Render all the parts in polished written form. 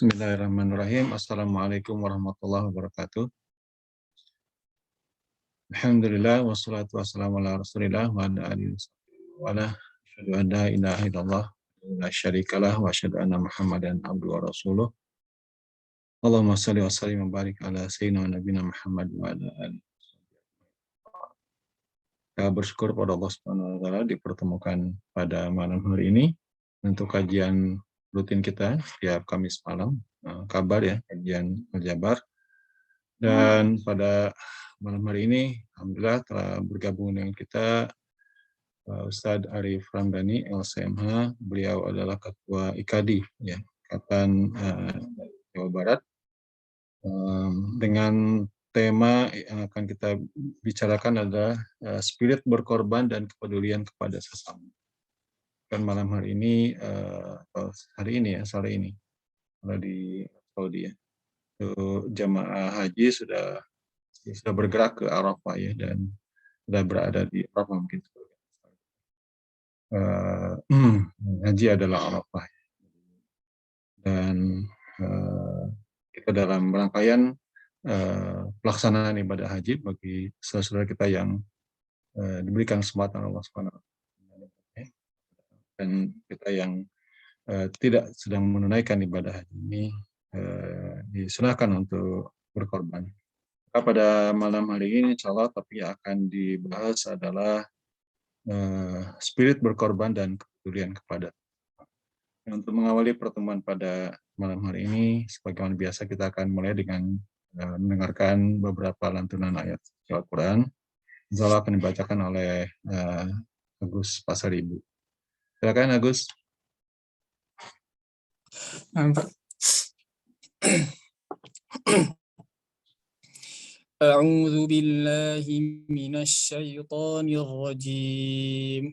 Bismillahirrahmanirrahim. Assalamualaikum warahmatullahi wabarakatuh. Alhamdulillah wassalatu wassalamu ala Rasulillah wa ala alihi wa ala asyhadu an la ilaha illallah la syarikalah wa asyhadu anna Muhammadan abduhu wa rasuluh. Allahumma shalli wa sallim wa barik ala sayyidina nabiyina Muhammad wa ala alihi. Kita bersyukur pada Allah Subhanahu wa taala dipertemukan pada malam hari ini untuk kajian rutin kita setiap Kamis malam, kabar ya, kajian Al-Jabar. Dan pada malam hari ini, alhamdulillah telah bergabung dengan kita Ustadz Arif Ramdhani, LCMH. Beliau adalah Ketua IKADI, ya, Ikatan Jawa Barat. Dengan tema yang akan kita bicarakan adalah spirit berkorban dan kepedulian kepada sesama. Dan malam hari ini, sore ini, kalau di Saudi ya, jamaah haji sudah bergerak ke Arafah ya, dan sudah berada di Arafah mungkin. Haji adalah Arafah, dan kita dalam rangkaian pelaksanaan ibadah haji bagi saudara kita yang diberikan kesempatan Allah Subhanahu wa taala, dan kita yang tidak sedang menunaikan ibadah haji ini disunahkan untuk berkorban. Pada malam hari ini insya Allah topik yang akan dibahas adalah spirit berkorban dan kepedulian kepada. Untuk mengawali pertemuan pada malam hari ini, sebagaimana biasa kita akan mulai dengan mendengarkan beberapa lantunan ayat Al-Quran. Insya Allah akan dibacakan oleh Agus Pasaribu. Silakan Agus. أعوذ بالله من الشيطان الرجيم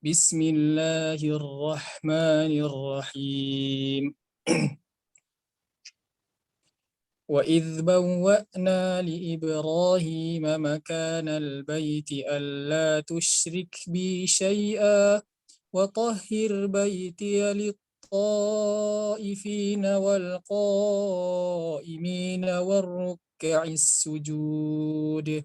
بسم الله الرحمن الرحيم وإذ بوأنا لإبراهيم مكان البيت ألا تشرك بي شيئا وطهر بيتي للطائفين والقائمين والركع السجود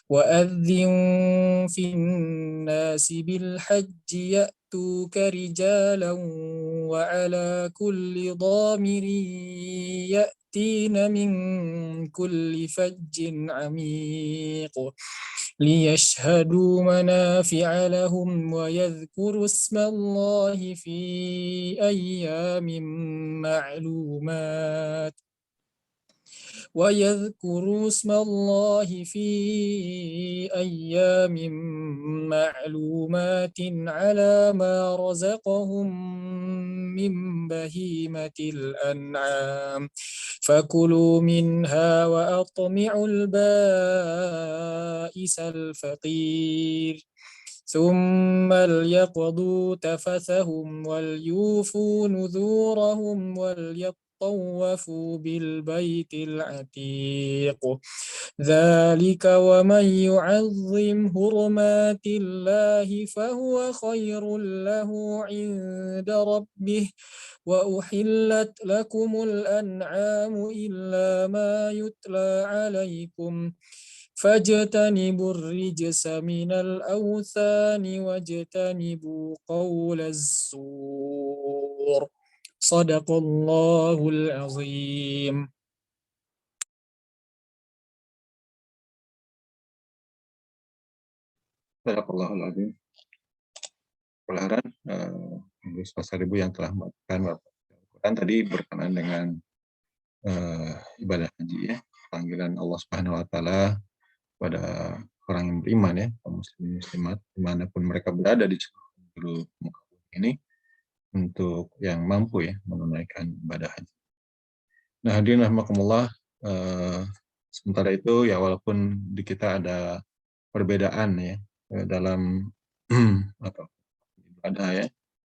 وأذن في الناس بالحج يأتوك رجالا وعلى كل ضامر يأتين من كل فج عميق ليشهدوا منافع لهم ويذكروا اسم الله في أيام معلومات على ما رزقهم من بهيمة الأنعام فكلوا منها وأطعموا البائس الفقير ثم ليقضوا تفثهم وليوفوا نذورهم وليطوفوا بالبيت العتيق ذلك ومن يعظم حرمات الله فهو خير له عند ربه وأحلت لكم الأنعام إلا ما يتلى عليكم فاجتنبوا الرجس من الأوثان واجتنبوا قول الزور صدق الله العظيم. Sadaqallahul azim. Pelajaran Agus Pasaribu yang telah membacakan Al-Quran tadi berkenaan dengan ibadah haji ya, panggilan Allah Subhanahu wa taala pada orang yang beriman ya, kaum muslimin muslimat dimanapun mereka berada di seluruh muka bumi ini, untuk yang mampu ya menunaikan ibadah haji. Nah, hadirin rahimakumullah, sementara itu ya walaupun di kita ada perbedaan ya dalam ibadah ya,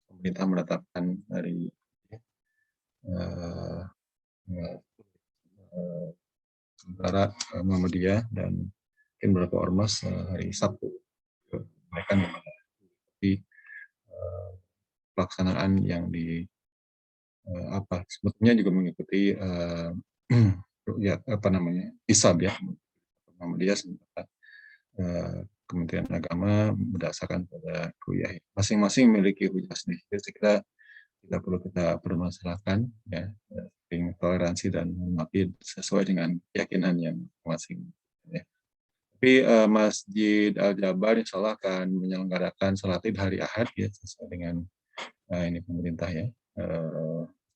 pemerintah menetapkan dari antara Muhammadiyah dan mungkin beberapa ormas hari Sabtu mereka di pelaksanaan yang apa sebetulnya juga mengikuti ya apa namanya isab ya Muhammadiyah sementara Kementerian Agama berdasarkan pada ru'yah. Masing-masing memiliki hujah sendiri. Jadi kita tidak perlu kita permasalahkan ya toleransi dan menghormati sesuai dengan keyakinan yang masing. Ya. Tapi Masjid Al Jabar insya Allah akan menyelenggarakan sholat id hari Ahad ya sesuai dengan ini pemerintah ya.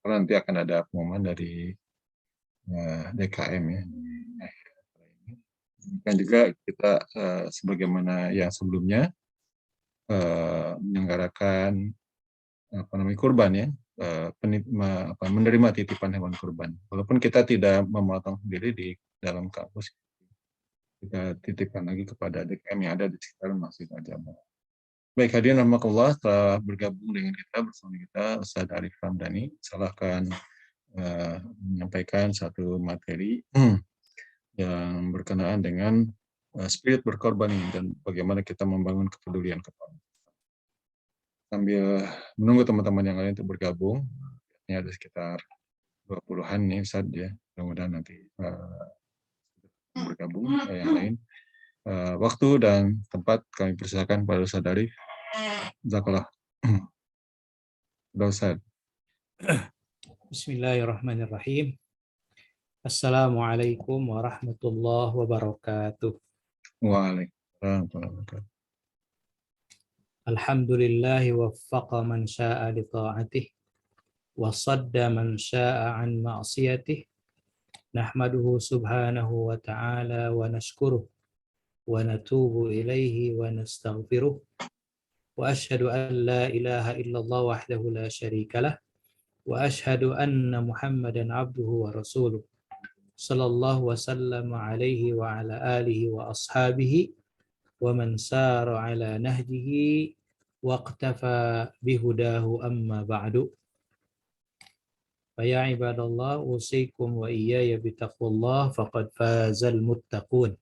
Karena nanti akan ada pengumuman dari DKM ya. Dan juga kita sebagaimana yang sebelumnya menyelenggarakan apa namanya kurban ya, menerima titipan hewan kurban. Walaupun kita tidak memotong sendiri di dalam kampus, kita titipkan lagi kepada DKM yang ada di sekitar Masjid Al Jabar. Baik, hadirin rahimakumullah, telah bergabung dengan kita bersama kita Ustaz Arif Ramdhani. Saya akan menyampaikan satu materi yang berkenaan dengan spirit berkorban ini dan bagaimana kita membangun kepedulian kepada. Sambil menunggu teman-teman yang lain untuk bergabung, ini ada sekitar 20-an nih Ustaz ya, mudah-mudahan nanti bergabung yang lain. Waktu dan tempat kami persilakan pada Ustaz Arif. Jazakallah. Ustaz. Bismillahirrahmanirrahim. Assalamualaikum warahmatullahi wabarakatuh. Waalaikumsalam warahmatullahi wabarakatuh. Alhamdulillahi waffaqa man sya'a li ta'atih wa sadda man sya'a an ma'siyatih. Nahmaduhu subhanahu wa ta'ala wa nashkuruh wa natubu ilaihi wa nastaghfiruh. Wa ashhadu an la ilaha illallah wahdahu la syarika lah. Wa ashhadu anna Muhammadan abduhu wa rasuluh. Sallallahu wasallam alaihi wa ala alihi wa ashabihi wa man sara ala nahjihi wa iqtafa bihudahu amma ba'du. Faya ibadallah usikum wa iyaya bitaqwallah faqad fazal muttaqun.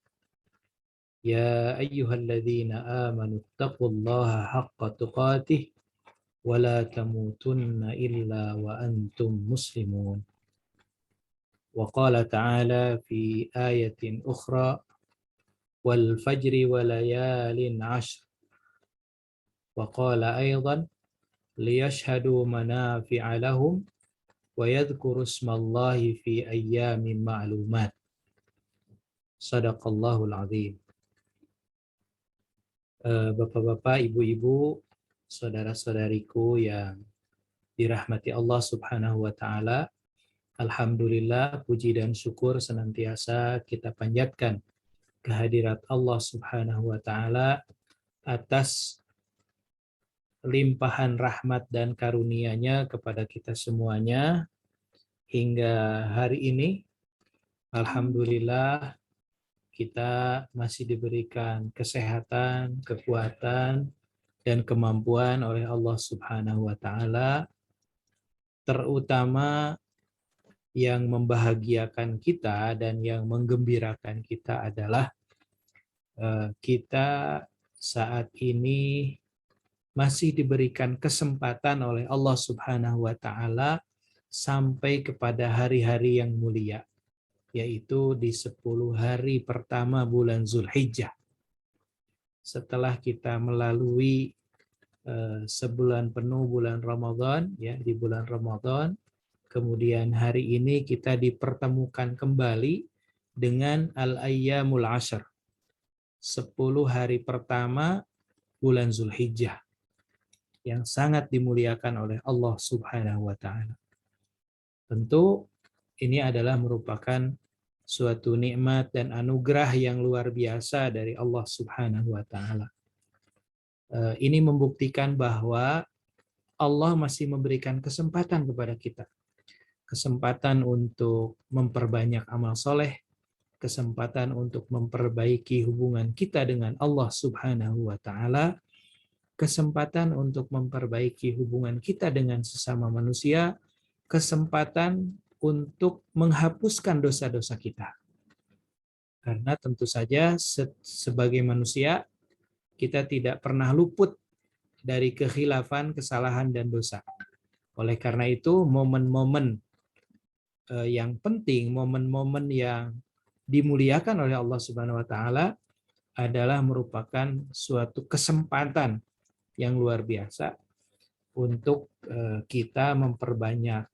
Ya ayyuhalladzina amanu taqullaha haqqa tuqatih wa la tamutunna illa wa antum muslimun. Wa qala ta'ala fi ayatin ukhra wal fajri wa layalin 'ashr. Wa qala aidan liyashhadu manafi'a lahum wa yadhkuru ismallahi fi ayyamin ma'lumat. Sadaqallahul azim. Bapak-bapak, ibu-ibu, saudara-saudariku yang dirahmati Allah Subhanahu wa taala, alhamdulillah puji dan syukur senantiasa kita panjatkan kehadirat Allah Subhanahu wa taala atas limpahan rahmat dan karunia-Nya kepada kita semuanya hingga hari ini. Alhamdulillah kita masih diberikan kesehatan, kekuatan, dan kemampuan oleh Allah Subhanahu wa taala, terutama yang membahagiakan kita dan yang menggembirakan kita adalah kita saat ini masih diberikan kesempatan oleh Allah Subhanahu wa taala sampai kepada hari-hari yang mulia, yaitu di 10 hari pertama bulan Zulhijjah. Setelah kita melalui sebulan penuh bulan Ramadan, ya, di bulan Ramadan, kemudian hari ini kita dipertemukan kembali dengan Al-Ayyamul Ashr, 10 hari pertama bulan Zulhijjah, yang sangat dimuliakan oleh Allah Subhanahu wa taala. Tentu ini adalah merupakan suatu nikmat dan anugerah yang luar biasa dari Allah Subhanahu wa taala. Ini membuktikan bahwa Allah masih memberikan kesempatan kepada kita. Kesempatan untuk memperbanyak amal soleh, kesempatan untuk memperbaiki hubungan kita dengan Allah Subhanahu wa taala, kesempatan untuk memperbaiki hubungan kita dengan sesama manusia, kesempatan untuk menghapuskan dosa-dosa kita. Karena tentu saja sebagai manusia kita tidak pernah luput dari kekhilafan, kesalahan, dan dosa. Oleh karena itu momen-momen yang penting, momen-momen yang dimuliakan oleh Allah Subhanahu wa taala adalah merupakan suatu kesempatan yang luar biasa untuk kita memperbanyak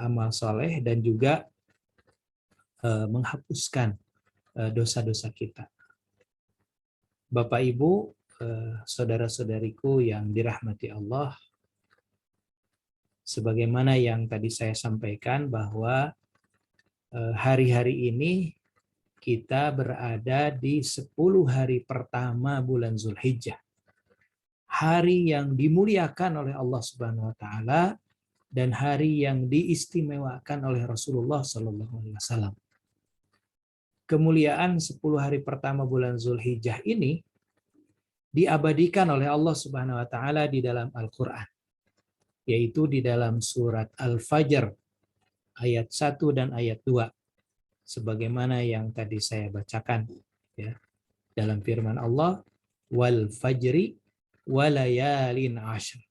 amal soleh dan juga menghapuskan dosa-dosa kita. Bapak Ibu, saudara-saudariku yang dirahmati Allah, sebagaimana yang tadi saya sampaikan bahwa hari-hari ini kita berada di 10 hari pertama bulan Zulhijjah. Hari yang dimuliakan oleh Allah Subhanahu wa taala dan hari yang diistimewakan oleh Rasulullah sallallahu alaihi wasallam. Kemuliaan 10 hari pertama bulan Zulhijjah ini diabadikan oleh Allah Subhanahu wa taala di dalam Al-Qur'an, yaitu di dalam surat Al-Fajr ayat 1 dan ayat 2. Sebagaimana yang tadi saya bacakan ya. Dalam firman Allah, wal fajri walayalin ashr.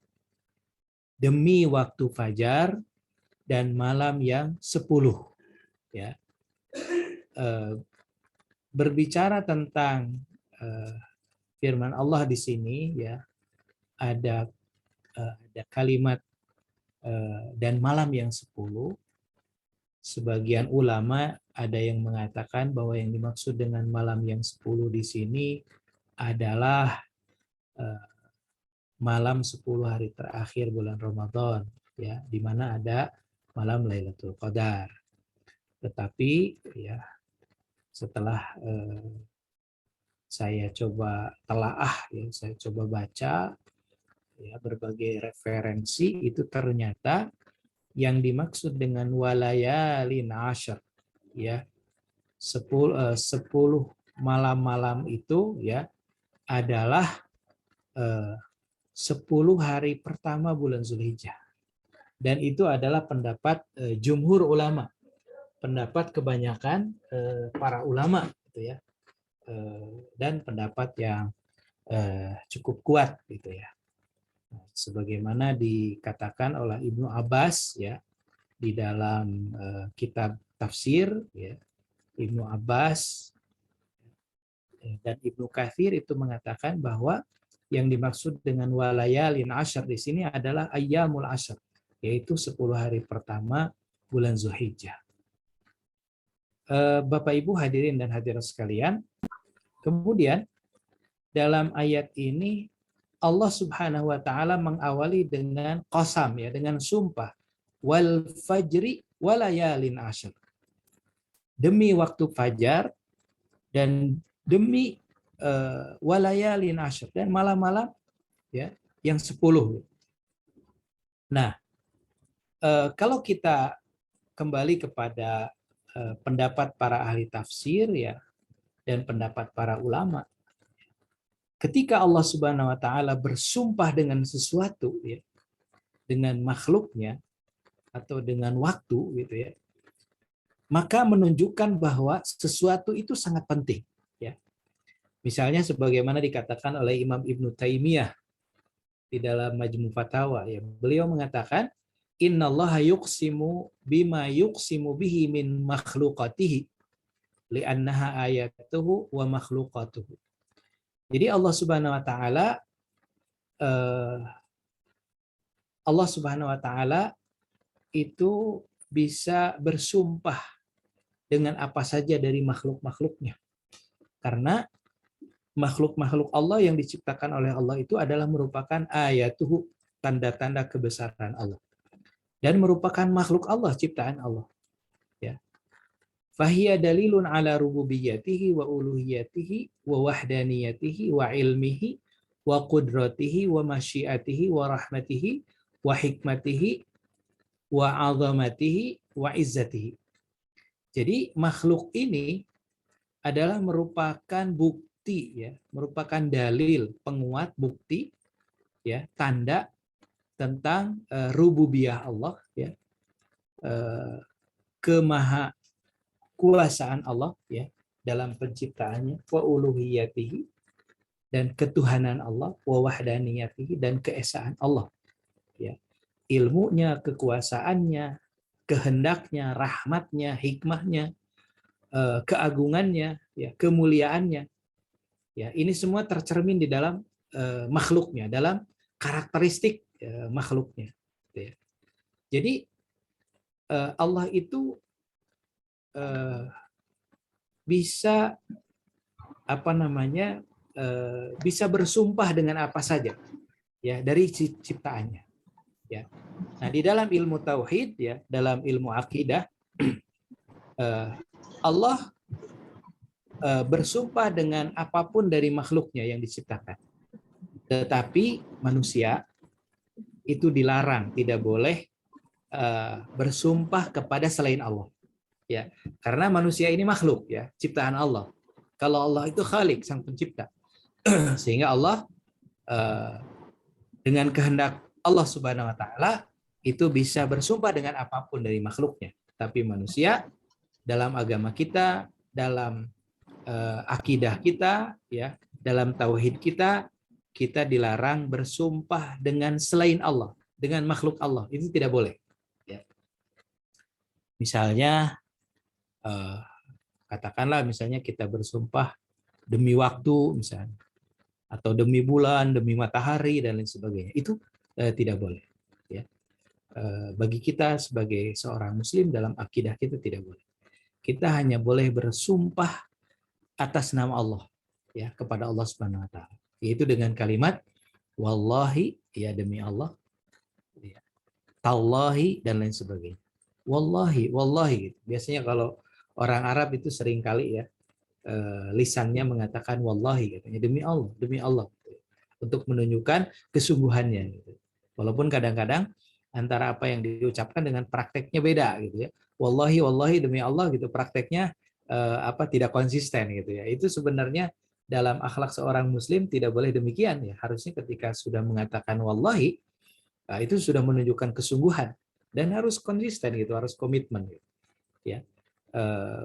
Demi waktu fajar dan malam yang 10 ya. Berbicara tentang firman Allah di sini ya, ada kalimat dan malam yang 10. Sebagian ulama ada yang mengatakan bahwa yang dimaksud dengan malam yang 10 di sini adalah malam 10 hari terakhir bulan Ramadan ya, di mana ada malam Lailatul Qadar. Tetapi ya setelah saya coba telaah ya, saya coba baca ya berbagai referensi, itu ternyata yang dimaksud dengan walayalin ashr ya 10 malam-malam itu ya adalah 10 hari pertama bulan Zulhijjah. Dan itu adalah pendapat jumhur ulama, pendapat kebanyakan para ulama gitu ya. Dan pendapat yang cukup kuat gitu ya. Sebagaimana dikatakan oleh Ibnu Abbas ya di dalam kitab tafsir ya, Ibnu Abbas dan Ibnu Katsir itu mengatakan bahwa yang dimaksud dengan walayalin ashr di sini adalah ayyamul ashr, yaitu 10 hari pertama bulan Zulhijjah. Bapak Ibu hadirin dan hadirat sekalian, kemudian dalam ayat ini Allah Subhanahu wa taala mengawali dengan qasam ya, dengan sumpah, wal fajri walayalin ashr. Demi waktu fajar dan demi walayalin ashr, dan malam-malam ya yang 10. Nah, kalau kita kembali kepada pendapat para ahli tafsir ya dan pendapat para ulama, ketika Allah Subhanahu wa taala bersumpah dengan sesuatu ya, dengan makhluknya atau dengan waktu gitu ya, maka menunjukkan bahwa sesuatu itu sangat penting ya. Misalnya sebagaimana dikatakan oleh Imam Ibnu Taimiyah di dalam Majmu' Fatawa ya, beliau mengatakan innallaha yuqsimu bima yuqsimu bihi min makhluqatihi li'annaha ayatuhu wa makhluqatuhu. Jadi Allah Subhanahu wa taala itu bisa bersumpah dengan apa saja dari makhluk-makhluknya. Karena makhluk-makhluk Allah yang diciptakan oleh Allah itu adalah merupakan ayatuhu, tanda-tanda kebesaran Allah. Dan merupakan makhluk Allah, ciptaan Allah. Ya. Fahiya dalilun ala rububiyyatihi wa uluhiyatihi wa wahdaniyatihi wa ilmihi wa qudratihi wa masyiatihi wa rahmatihi wa hikmatihi wa azamatihi wa izzatihi. Jadi makhluk ini adalah merupakan bukti ya, merupakan dalil, penguat, bukti ya, tanda tentang rububiyah Allah ya, kemahakuasaan Allah ya dalam penciptaannya, wa uluhiyatihi, dan ketuhanan Allah, wa wahdaniyatihi, dan keesaan Allah ya, ilmunya, kekuasaannya, kehendaknya, rahmatnya, hikmahnya, keagungannya, ya, kemuliaannya. Ya, ini semua tercermin di dalam makhluknya, dalam karakteristik makhluknya. Gitu ya. Jadi Allah itu bisa bisa bersumpah dengan apa saja, ya, dari ciptaannya. Ya. Nah, di dalam ilmu tauhid, ya, dalam ilmu akidah, Allah bersumpah dengan apapun dari makhluknya yang diciptakan. Tetapi manusia itu dilarang, tidak boleh bersumpah kepada selain Allah. Ya, karena manusia ini makhluk, ya, ciptaan Allah. Kalau Allah itu Khalik, sang pencipta. Sehingga Allah dengan kehendak Allah Subhanahu wa taala itu bisa bersumpah dengan apapun dari makhluknya. Tapi manusia dalam agama kita, dalam akidah kita, ya, dalam tauhid kita, kita dilarang bersumpah dengan selain Allah, dengan makhluk Allah. Itu tidak boleh. Ya. Misalnya, katakanlah misalnya kita bersumpah demi waktu, misalnya, atau demi bulan, demi matahari, dan lain sebagainya. Itu tidak boleh. Ya. Bagi kita sebagai seorang Muslim dalam akidah kita tidak boleh. Kita hanya boleh bersumpah atas nama Allah, ya, kepada Allah Subhanahu wa taala, yaitu dengan kalimat wallahi, ya, demi Allah, ya, tallahi, dan lain sebagainya. Wallahi, wallahi. Biasanya kalau orang Arab itu sering kali, ya, lisannya mengatakan wallahi, katanya demi Allah, untuk menunjukkan kesungguhannya. Gitu. Walaupun kadang-kadang antara apa yang diucapkan dengan prakteknya beda, gitu ya. Wallahi, wallahi, demi Allah, gitu. Prakteknya tidak konsisten, gitu ya. Itu sebenarnya dalam akhlak seorang Muslim tidak boleh demikian, ya. Harusnya ketika sudah mengatakan wallahi, itu sudah menunjukkan kesungguhan dan harus konsisten, gitu, harus komitmen, gitu. Ya.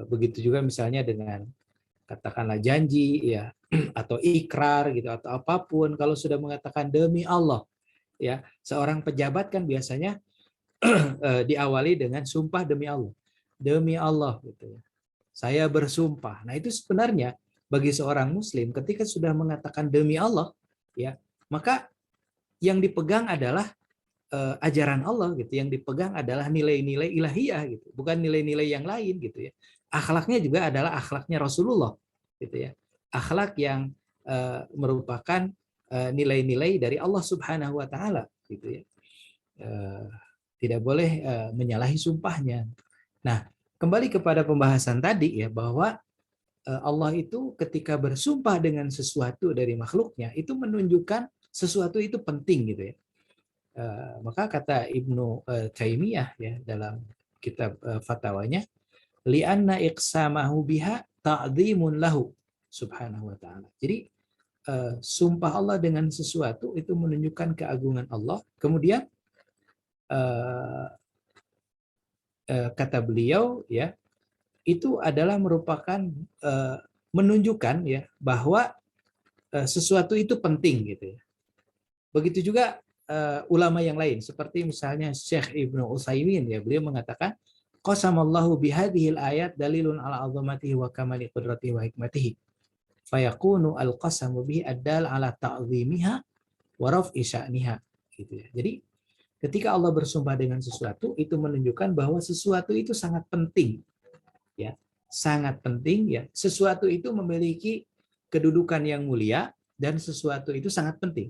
Begitu juga misalnya dengan katakanlah janji, ya, atau ikrar, gitu, atau apapun, kalau sudah mengatakan demi Allah, ya, seorang pejabat kan biasanya diawali dengan sumpah demi Allah, gitu ya, saya bersumpah. Nah, itu sebenarnya bagi seorang Muslim ketika sudah mengatakan demi Allah, ya, maka yang dipegang adalah ajaran Allah, gitu, yang dipegang adalah nilai-nilai ilahiyah, gitu, bukan nilai-nilai yang lain, gitu ya. Akhlaknya juga adalah akhlaknya Rasulullah, gitu ya. Akhlak yang merupakan nilai-nilai dari Allah Subhanahu wa taala, gitu ya. Tidak boleh menyalahi sumpahnya. Nah, kembali kepada pembahasan tadi, ya, bahwa Allah itu ketika bersumpah dengan sesuatu dari makhluknya itu menunjukkan sesuatu itu penting, gitu ya. Maka kata Ibnu Taimiyah, ya, dalam kitab fatwanya, li'anna iqsamahu biha ta'dhimun lahu subhanahu wa ta'ala. Jadi sumpah Allah dengan sesuatu itu menunjukkan keagungan Allah. Kemudian kata beliau, ya, itu adalah merupakan menunjukkan, ya, bahwa sesuatu itu penting, gitu ya. Begitu juga ulama yang lain seperti misalnya Syekh Ibnu Utsaimin, ya, beliau mengatakan qasamallahu bihadhil ayat dalilun ala azamatihi wa kamali qudratihi wa hikmatihi fayakunu alqasamu bihi addal ala ta'zimiha wa raf'i sya'niha, gitu ya. Jadi ketika Allah bersumpah dengan sesuatu itu menunjukkan bahwa sesuatu itu sangat penting, ya, sangat penting, ya. Sesuatu itu memiliki kedudukan yang mulia dan sesuatu itu sangat penting.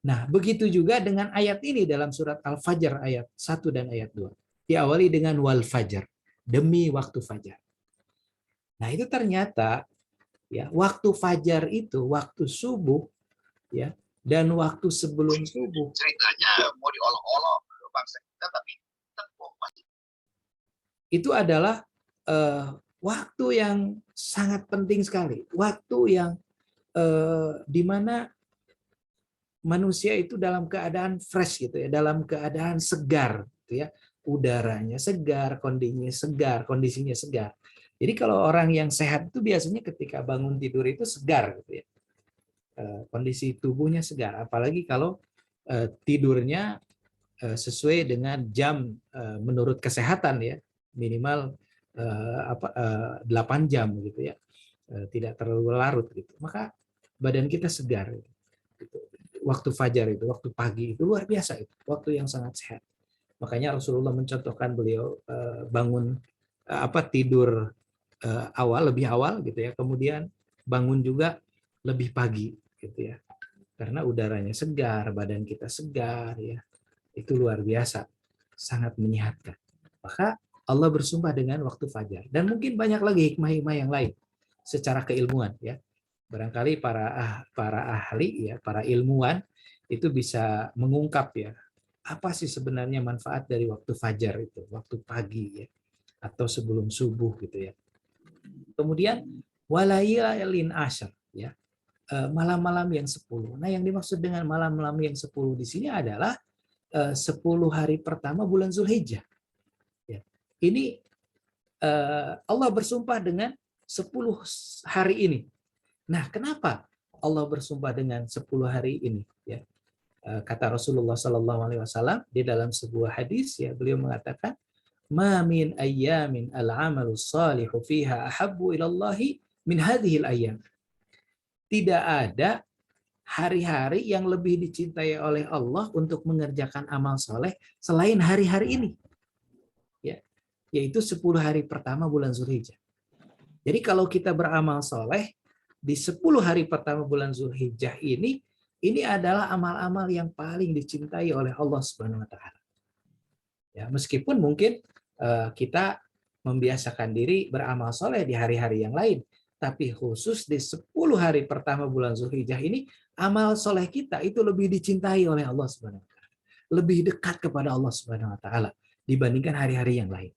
Nah, begitu juga dengan ayat ini dalam surat Al-Fajr ayat 1 dan ayat 2. Diawali dengan wal fajr, demi waktu fajar. Nah, itu ternyata, ya, waktu fajar itu waktu subuh, ya, dan waktu sebelum subuh. Ceritanya mau diolok-olok bangsa kita, tapi itu adalah waktu yang sangat penting sekali. Waktu yang di mana manusia itu dalam keadaan fresh, gitu ya, dalam keadaan segar, gitu ya, udaranya segar, kondisinya segar. Jadi kalau orang yang sehat itu biasanya ketika bangun tidur itu segar, gitu ya, kondisi tubuhnya segar. Apalagi kalau tidurnya sesuai dengan jam menurut kesehatan ya, minimal 8 jam gitu ya, tidak terlalu larut gitu, maka badan kita segar gitu. Waktu fajar itu, waktu pagi itu luar biasa, itu waktu yang sangat sehat. Makanya Rasulullah mencontohkan beliau bangun tidur lebih awal gitu ya, kemudian bangun juga lebih pagi gitu ya, karena udaranya segar, badan kita segar ya, itu luar biasa, sangat menyehatkan. Maka Allah bersumpah dengan waktu fajar, dan mungkin banyak lagi hikmah-hikmah yang lain secara keilmuan ya. Barangkali para ahli ya, para ilmuwan itu bisa mengungkap ya, apa sih sebenarnya manfaat dari waktu fajar itu, waktu pagi ya, atau sebelum subuh gitu ya. Kemudian walailin asyar ya, malam-malam yang 10. Nah, yang dimaksud dengan malam-malam yang 10 di sini adalah 10 hari pertama bulan Zulhijjah. Ya. Ini Allah bersumpah dengan 10 hari ini. Nah, kenapa Allah bersumpah dengan 10 hari ini? Ya. Kata Rasulullah SAW di dalam sebuah hadis, ya, beliau mengatakan, "Ma min ayyamin al-amalu salihu fiha ahabbu ilallahi min hadhil ayyam." Tidak ada hari-hari yang lebih dicintai oleh Allah untuk mengerjakan amal soleh selain hari-hari ini, ya, yaitu 10 hari pertama bulan Zulhijjah. Jadi kalau kita beramal soleh di 10 hari pertama bulan Zulhijjah ini adalah amal-amal yang paling dicintai oleh Allah Subhanahu Wa Taala. Ya, meskipun mungkin kita membiasakan diri beramal soleh di hari-hari yang lain, tapi khusus di 10 hari pertama bulan Zulhijjah ini, amal soleh kita itu lebih dicintai oleh Allah Subhanahu Wa Taala, lebih dekat kepada Allah Subhanahu Wa Taala dibandingkan hari-hari yang lain.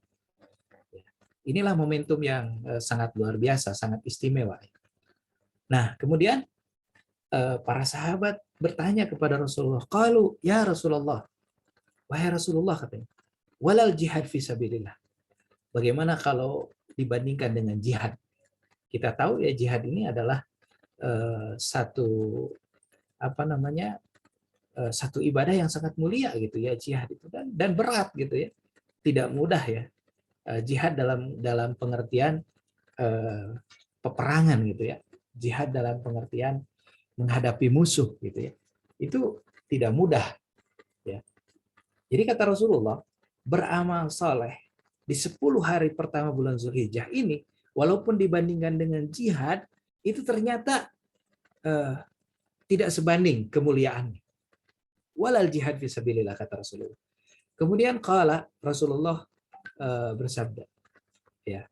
Inilah momentum yang sangat luar biasa, sangat istimewa. Nah, kemudian para sahabat bertanya kepada Rasulullah, qalu ya Rasulullah, wahai Rasulullah, katanya, walal jihad fi sabilillah. Bagaimana kalau dibandingkan dengan jihad? Kita tahu ya, jihad ini adalah satu ibadah yang sangat mulia gitu ya, jihad itu, dan berat gitu ya, tidak mudah ya. Jihad dalam pengertian peperangan gitu ya, jihad dalam pengertian menghadapi musuh gitu ya, itu tidak mudah ya. Jadi kata Rasulullah, beramal soleh di 10 hari pertama bulan Zulhijjah ini, walaupun dibandingkan dengan jihad, itu ternyata tidak sebanding kemuliaannya. Walal jihad fi sabilillah, kata Rasulullah. Kemudian qala, Rasulullah bersabda, ya,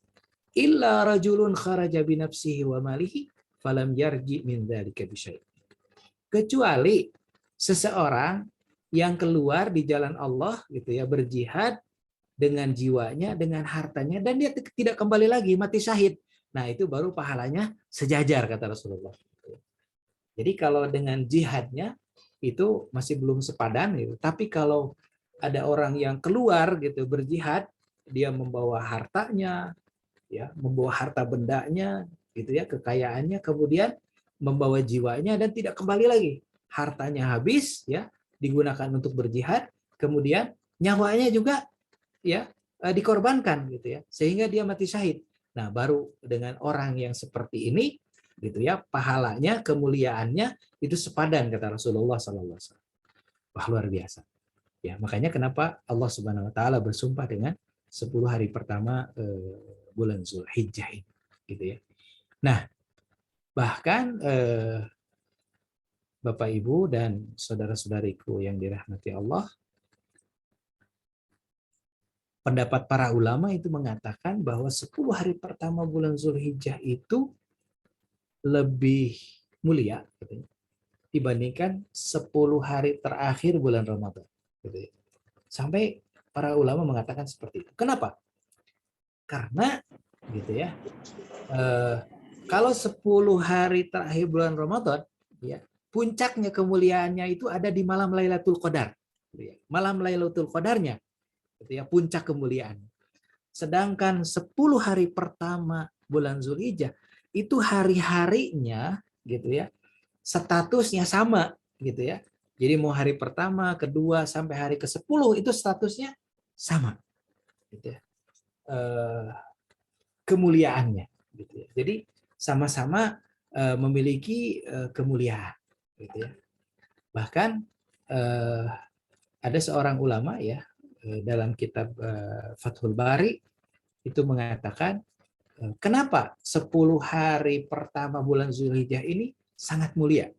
illa rajulun kharaja bi nafsihi wa malihi falam yarji min dzalika bi syai'. Kecuali seseorang yang keluar di jalan Allah gitu ya, berjihad dengan jiwanya, dengan hartanya, dan dia tidak kembali lagi, mati syahid. Nah, itu baru pahalanya sejajar, kata Rasulullah. Jadi kalau dengan jihadnya itu masih belum sepadan gitu. Tapi kalau ada orang yang keluar gitu berjihad, dia membawa hartanya, ya, membawa harta bendanya gitu ya, kekayaannya, kemudian membawa jiwanya dan tidak kembali lagi. Hartanya habis ya, digunakan untuk berjihad, kemudian nyawanya juga ya dikorbankan gitu ya, sehingga dia mati syahid. Nah, baru dengan orang yang seperti ini gitu ya, pahalanya, kemuliaannya itu sepadan, kata Rasulullah SAW. Wah, luar biasa. Ya, makanya kenapa Allah Subhanahu Wa Taala bersumpah dengan 10 hari pertama bulan Zulhijjah ini, gitu ya. Nah, bahkan Bapak Ibu dan saudara-saudariku yang dirahmati Allah, pendapat para ulama itu mengatakan bahwa 10 hari pertama bulan Zulhijjah itu lebih mulia katanya, dibandingkan 10 hari terakhir bulan Ramadan. Gitu ya. Sampai para ulama mengatakan seperti itu. Kenapa? Karena gitu ya, kalau 10 hari terakhir bulan Ramadan, ya, puncaknya kemuliaannya itu ada di malam Lailatul Qadar. Gitu ya. Malam Lailatul Qadarnya, gitu ya, puncak kemuliaan. Sedangkan 10 hari pertama bulan Zulhijjah itu hari-harinya gitu ya, statusnya sama gitu ya, Jadi mau hari pertama, kedua, sampai hari ke-10 itu statusnya sama. Gitu ya. Kemuliaannya. Gitu ya. Jadi sama-sama memiliki kemuliaan. Gitu ya. Bahkan ada seorang ulama ya dalam kitab Fathul Bari itu mengatakan kenapa 10 hari pertama bulan Zulhijjah ini sangat mulia.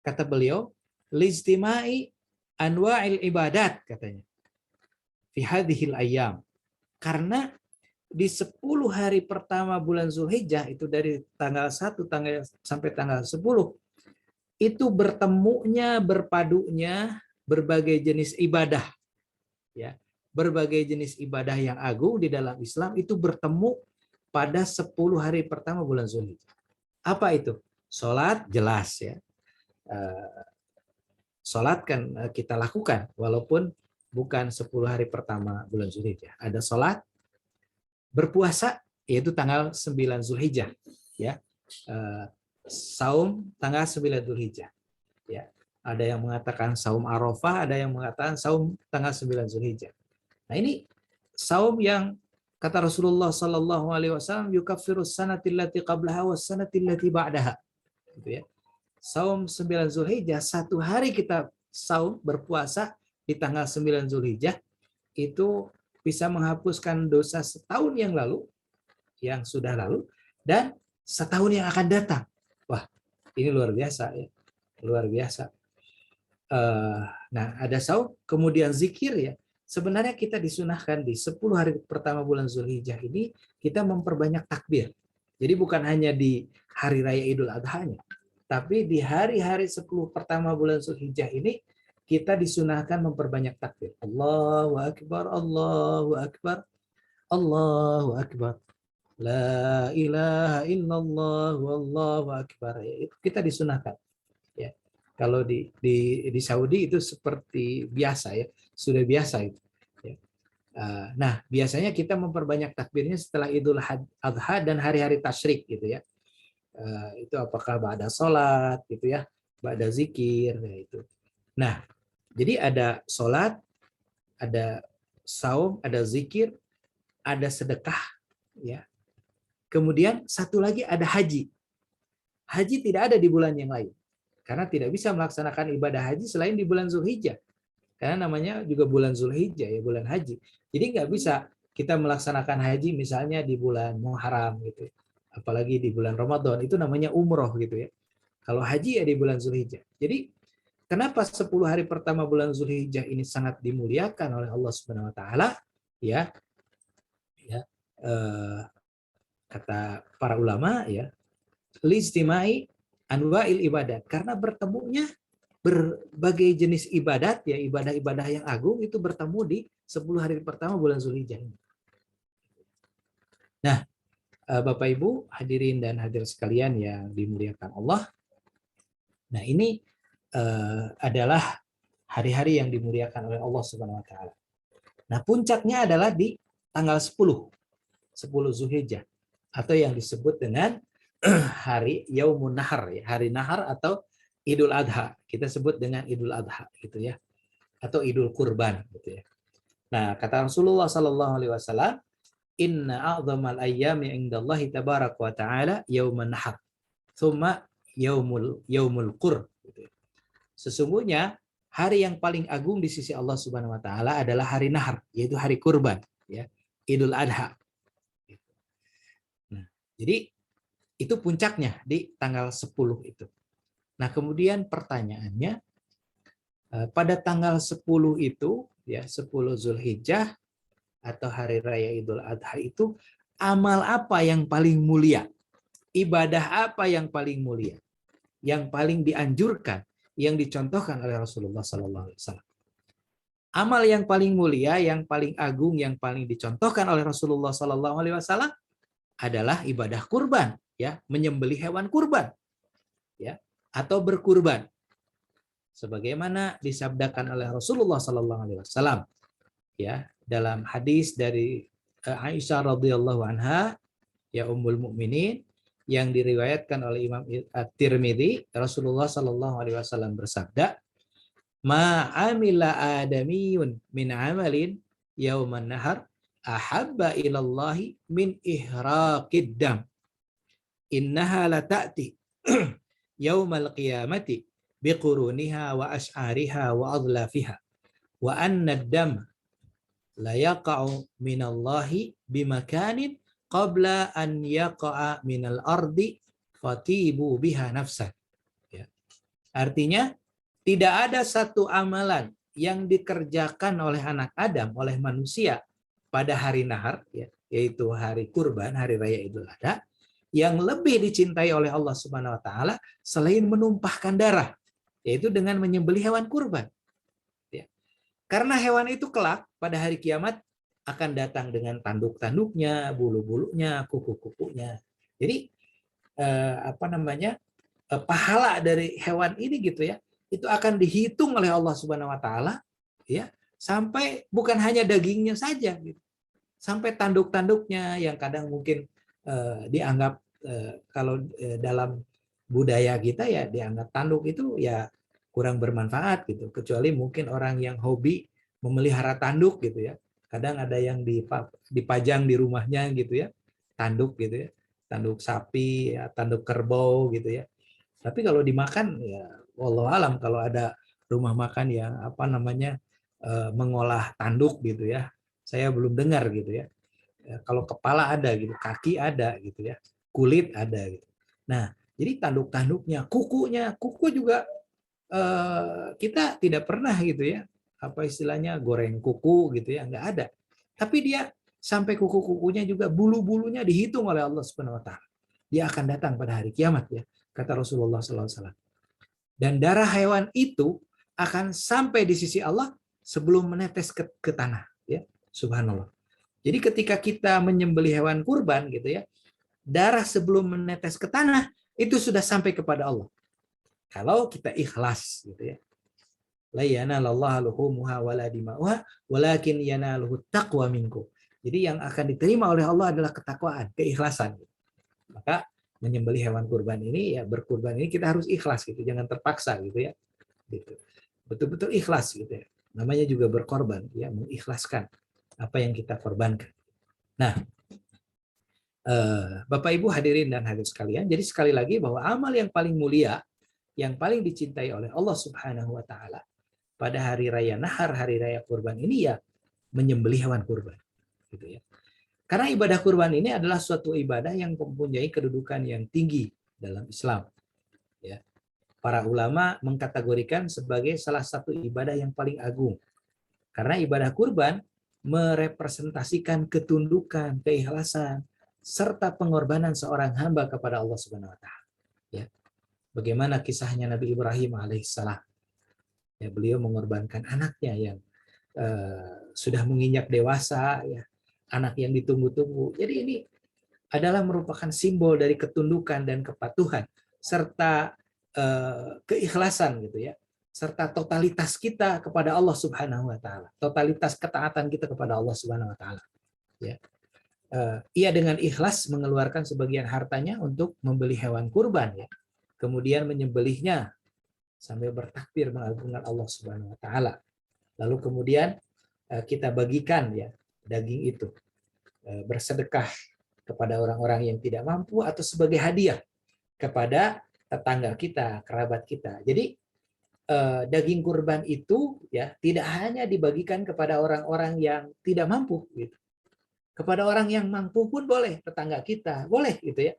Kata beliau, lijtimai anwa'il ibadat katanya. Fi hadhil ayyam. Karena di 10 hari pertama bulan Zulhijjah itu dari tanggal 1 sampai tanggal 10 itu bertemunya, berpadunya berbagai jenis ibadah. Ya, berbagai jenis ibadah yang agung di dalam Islam itu bertemu pada 10 hari pertama bulan Zulhijjah. Apa itu? Salat jelas ya. Salat kan kita lakukan walaupun bukan 10 hari pertama bulan Zulhijjah. Ada salat, berpuasa yaitu tanggal 9 Zulhijjah ya. Saum tanggal 9 Zulhijjah. Ya. Ada yang mengatakan saum Arafah, ada yang mengatakan saum tanggal 9 Zulhijjah. Nah, ini saum yang kata Rasulullah sallallahu alaihi wasallam yukaffirus sanati allati qablaha was sanati allati ba'daha. Gitu ya. Saum 9 Zulhijjah, 1 hari kita saum berpuasa di tanggal 9 Zulhijjah itu bisa menghapuskan dosa setahun yang lalu, yang sudah lalu, dan setahun yang akan datang. Wah, ini luar biasa ya, luar biasa. Nah, ada saum, kemudian zikir ya. Sebenarnya kita disunahkan di 10 hari pertama bulan Zulhijjah ini kita memperbanyak takbir. Jadi bukan hanya di hari raya Idul Adha-nya, tapi di hari-hari 10 pertama bulan Zulhijjah ini kita disunahkan memperbanyak takbir. Allahu Akbar, Allahu Akbar, Allahu Akbar. La ilaha illallah, wallahu akbar. Itu kita disunahkan. Ya. Kalau di Saudi itu seperti biasa ya, sudah biasa itu. Ya. Nah, biasanya kita memperbanyak takbirnya setelah Idul Adha dan hari-hari tasyrik gitu ya. Itu apakah ba'da sholat gitu ya, ba'da zikir ya itu. Nah, jadi ada sholat, ada saum, ada zikir, ada sedekah ya. Kemudian satu lagi ada haji. Haji tidak ada di bulan yang lain. Karena tidak bisa melaksanakan ibadah haji selain di bulan Zulhijjah. Karena namanya juga bulan Zulhijjah ya, bulan haji. Jadi nggak bisa kita melaksanakan haji misalnya di bulan Muharram gitu. Apalagi di bulan Ramadan, itu namanya umroh gitu ya. Kalau haji ya di bulan Zulhijjah. Jadi kenapa 10 hari pertama bulan Zulhijjah ini sangat dimuliakan oleh Allah Subhanahu wa taala? Ya. Kata para ulama ya, lijtimai anwa'il ibadat, karena bertemunya berbagai jenis ibadat ya, ibadah-ibadah yang agung itu bertemu di 10 hari pertama bulan Zulhijjah ini. Nah, Bapak Ibu hadirin dan hadirat sekalian yang dimuliakan Allah. Nah, ini adalah hari-hari yang dimuliakan oleh Allah Subhanahu wa taala. Nah, puncaknya adalah di tanggal 10 Zulhijjah atau yang disebut dengan hari Yaumun Nahar ya, hari Nahar atau Idul Adha. Kita sebut dengan Idul Adha gitu ya. Atau Idul Kurban gitu ya. Nah, kata Rasulullah sallallahu alaihi wasallam, inna a'dhamal ayyami 'indallahi tabaraka wa ta'ala yaumun nahar. Tsumma yaumul qur gitu. Sesungguhnya hari yang paling agung di sisi Allah Subhanahu wa taala adalah hari Nahar, yaitu hari kurban ya, Idul Adha. Nah, jadi itu puncaknya di tanggal 10 itu. Nah, kemudian pertanyaannya pada tanggal 10 itu ya, 10 Zulhijjah atau hari raya Idul Adha itu amal apa yang paling mulia? Ibadah apa yang paling mulia? Yang paling dianjurkan, yang dicontohkan oleh Rasulullah SAW. Amal yang paling mulia, yang paling agung, yang paling dicontohkan oleh Rasulullah SAW adalah ibadah kurban, ya, menyembelih hewan kurban, ya, atau berkurban, sebagaimana disabdakan oleh Rasulullah SAW, ya, dalam hadis dari Aisyah radhiyallahu anha, ya Ummul Mukminin, yang diriwayatkan oleh Imam At-Tirmidzi. Rasulullah SAW bersabda, ma amila adamiyun min amalin yauman nahar ahabba ilallahi min ihraqid dam. Innaha la ta'ti yaumal qiyamati biquruniha wa ash'ariha wa adlafiha wa anna ad-dam la yaqa'u minallahi bimakanin qabla an yaqa'a minal ardi fatibu biha nafsan. Ya. Artinya tidak ada satu amalan yang dikerjakan oleh anak Adam, oleh manusia pada hari nahar, ya, yaitu hari kurban, hari raya Idul Adha, yang lebih dicintai oleh Allah Subhanahu wa taala selain menumpahkan darah, yaitu dengan menyembelih hewan kurban. Ya. Karena hewan itu kelak pada hari kiamat akan datang dengan tanduk-tanduknya, bulu-bulunya, kuku-kukunya. Jadi pahala dari hewan ini gitu ya, itu akan dihitung oleh Allah Subhanahu wa taala ya, sampai bukan hanya dagingnya saja gitu. Sampai tanduk-tanduknya yang kadang mungkin dianggap kalau dalam budaya kita ya dianggap tanduk itu ya kurang bermanfaat gitu, kecuali mungkin orang yang hobi memelihara tanduk gitu ya. Kadang ada yang dipajang di rumahnya gitu ya, tanduk gitu ya, tanduk sapi, ya, tanduk kerbau gitu ya. Tapi kalau dimakan ya wallahu alam, kalau ada rumah makan yang mengolah tanduk gitu ya, saya belum dengar gitu ya. Kalau kepala ada gitu, kaki ada gitu ya, kulit ada gitu. Nah, jadi tanduk-tanduknya, kuku juga kita tidak pernah gitu ya, apa istilahnya goreng kuku gitu ya, nggak ada. Tapi dia sampai kuku-kukunya juga bulu-bulunya dihitung oleh Allah Subhanahu wa taala. Dia akan datang pada hari kiamat ya, kata Rasulullah SAW. Dan darah hewan itu akan sampai di sisi Allah sebelum menetes ke tanah ya, subhanallah. Jadi ketika kita menyembelih hewan kurban gitu ya, darah sebelum menetes ke tanah itu sudah sampai kepada Allah. Kalau kita ikhlas gitu ya. La yanalallahu luhumuha wala dima'uha walakin yanaluhu taqwa minkum. Jadi yang akan diterima oleh Allah adalah ketakwaan, keikhlasan. Maka menyembelih hewan kurban ini ya, berkurban ini kita harus ikhlas gitu, jangan terpaksa gitu ya. Gitu. Betul-betul ikhlas gitu ya. Namanya juga berkorban ya, mengikhlaskan apa yang kita korbankan. Nah, Bapak Ibu hadirin dan hadirat sekalian, jadi sekali lagi bahwa amal yang paling mulia, yang paling dicintai oleh Allah Subhanahu wa taala pada hari raya nahar, hari raya kurban ini ya menyembelih hewan kurban gitu ya. Karena ibadah kurban ini adalah suatu ibadah yang mempunyai kedudukan yang tinggi dalam Islam. Ya. Para ulama mengkategorikan sebagai salah satu ibadah yang paling agung. Karena ibadah kurban merepresentasikan ketundukan, keikhlasan, serta pengorbanan seorang hamba kepada Allah Subhanahu wa taala. Ya. Bagaimana kisahnya Nabi Ibrahim alaihissalam. Ya, beliau mengorbankan anaknya yang sudah menginjak dewasa ya, anak yang ditunggu-tunggu. Jadi ini adalah merupakan simbol dari ketundukan dan kepatuhan serta keikhlasan gitu ya, serta totalitas kita kepada Allah Subhanahu wa taala, totalitas ketaatan kita kepada Allah Subhanahu wa taala. Ya. Ia dengan ikhlas mengeluarkan sebagian hartanya untuk membeli hewan kurban ya. Kemudian menyembelihnya sambil bertakbir mengagungkan Allah Subhanahu wa taala. Lalu kemudian kita bagikan ya daging itu, bersedekah kepada orang-orang yang tidak mampu atau sebagai hadiah kepada tetangga kita, kerabat kita. Jadi daging kurban itu ya tidak hanya dibagikan kepada orang-orang yang tidak mampu gitu. Kepada orang yang mampu pun boleh, tetangga kita boleh gitu ya.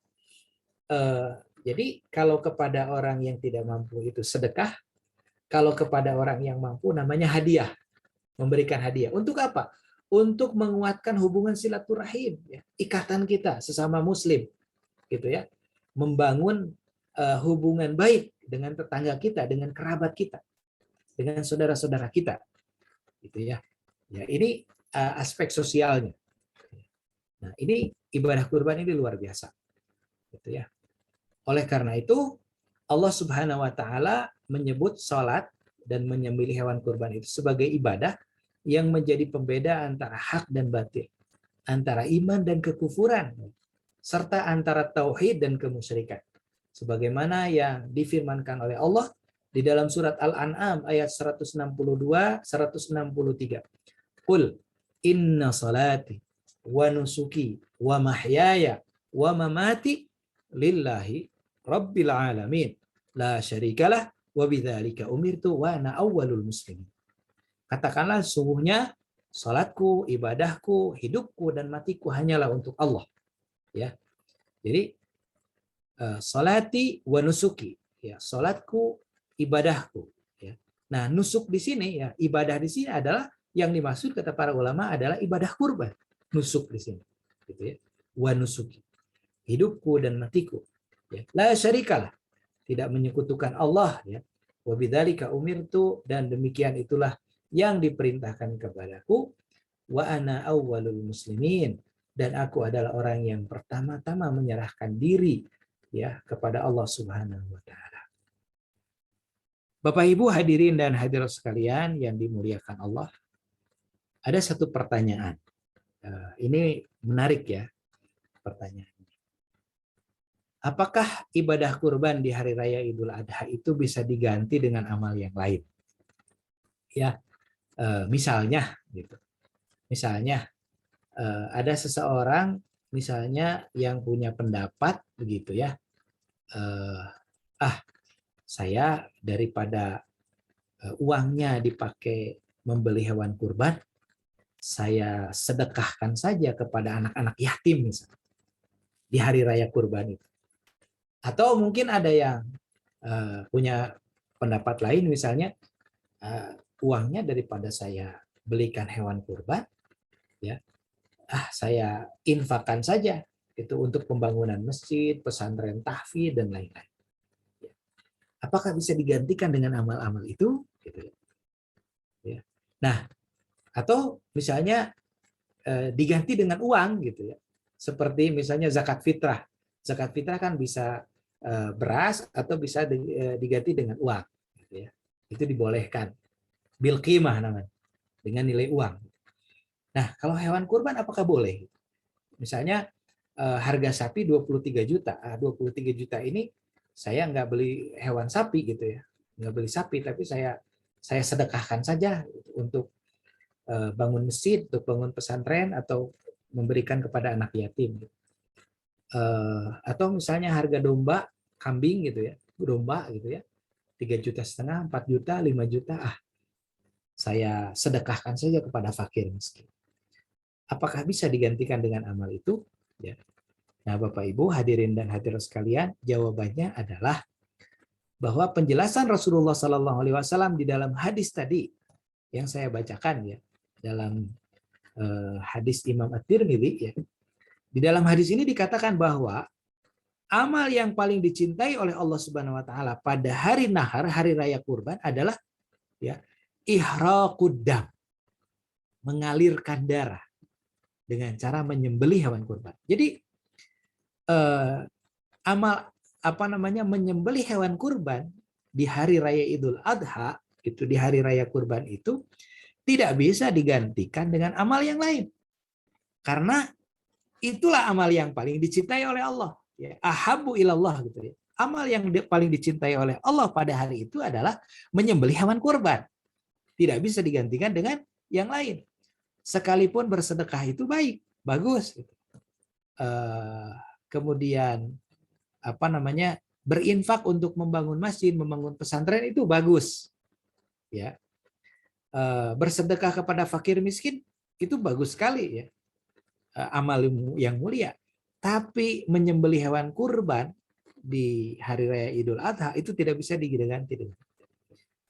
Jadi kalau kepada orang yang tidak mampu itu sedekah, kalau kepada orang yang mampu namanya hadiah, memberikan hadiah. Untuk apa? Untuk menguatkan hubungan silaturahim, ya, ikatan kita sesama Muslim, gitu ya, membangun hubungan baik dengan tetangga kita, dengan kerabat kita, dengan saudara-saudara kita, gitu ya. Ya ini aspek sosialnya. Nah ini ibadah kurban ini luar biasa, gitu ya. Oleh karena itu Allah Subhanahu wa taala menyebut sholat dan menyembelih hewan kurban itu sebagai ibadah yang menjadi pembeda antara hak dan batil, antara iman dan kekufuran, serta antara tauhid dan kemusyrikan. Sebagaimana yang difirmankan oleh Allah di dalam surat Al-An'am ayat 162, 163. Qul inna salati wa nusuki wa mahyaya wa mamati lillahi rabbil alamin la syarikalah wa bidzalika umirtu wa ana awwalul muslimin. Katakanlah sungguhnya salatku, ibadahku, hidupku dan matiku hanyalah untuk Allah. Ya. Jadi salati wa nusuki, ya, salatku, ibadahku, ya. Nah, nusuk di sini, ya, ibadah di sini adalah yang dimaksud kata para ulama adalah ibadah kurban. Nusuk di sini, gitu ya. Wa nusuki, hidupku dan matiku, ya. La syarikalah, tidak menyekutukan Allah, ya. Wa bidzalika umirtu, dan demikian itulah yang diperintahkan kepadaku. Wa ana awwalul muslimin, dan aku adalah orang yang pertama-tama menyerahkan diri, ya, kepada Allah Subhanahu wa taala. Bapak Ibu hadirin dan hadirat sekalian yang dimuliakan Allah, ada satu pertanyaan. Ini menarik ya pertanyaannya. Apakah ibadah kurban di hari raya Idul Adha itu bisa diganti dengan amal yang lain? Ya, misalnya gitu. Misalnya ada seseorang misalnya yang punya pendapat begitu ya. Saya daripada uangnya dipakai membeli hewan kurban, saya sedekahkan saja kepada anak-anak yatim misalnya di hari raya kurban itu. Atau mungkin ada yang punya pendapat lain misalnya uangnya daripada saya belikan hewan kurban, ya, saya infakkan saja itu untuk pembangunan masjid, pesantren tahfidz dan lain-lain. Apakah bisa digantikan dengan amal-amal itu? Gitu ya. Nah, atau misalnya diganti dengan uang gitu ya. Seperti misalnya zakat fitrah. Zakat fitrah kan bisa beras atau bisa diganti dengan uang gitu ya. Itu dibolehkan. Bil qimah namanya, dengan nilai uang. Nah, kalau hewan kurban apakah boleh? Misalnya harga sapi 23 juta. 23 juta ini saya nggak beli hewan sapi gitu ya, nggak beli sapi, tapi saya sedekahkan saja untuk bangun masjid, untuk bangun pesantren, atau memberikan kepada anak yatim. Atau misalnya harga domba, kambing gitu ya, domba gitu ya, 3,5 juta, 4 juta, 5 juta, saya sedekahkan saja kepada fakir miskin. Apakah bisa digantikan dengan amal itu? Ya. Nah, Bapak Ibu hadirin dan hadirat sekalian, jawabannya adalah bahwa penjelasan Rasulullah SAW di dalam hadis tadi yang saya bacakan ya, dalam hadis Imam At-Tirmidzi ya. Di dalam hadis ini dikatakan bahwa amal yang paling dicintai oleh Allah Subhanahu wa taala pada hari nahar, hari raya kurban adalah ya ihraqud dam, mengalirkan darah dengan cara menyembelih hewan kurban. Jadi amal menyembelih hewan kurban di hari raya Idul Adha itu, di hari raya kurban itu tidak bisa digantikan dengan amal yang lain, karena itulah amal yang paling dicintai oleh Allah, ya, ahabbu ilallah gitu ya. Amal yang paling dicintai oleh Allah pada hari itu adalah menyembelih hewan kurban, tidak bisa digantikan dengan yang lain. Sekalipun bersedekah itu baik, bagus gitu. Kemudian berinfak untuk membangun masjid, membangun pesantren itu bagus, ya. Bersedekah kepada fakir miskin itu bagus sekali ya, amal yang mulia. Tapi menyembelih hewan kurban di hari raya Idul Adha itu tidak bisa diganti dengan.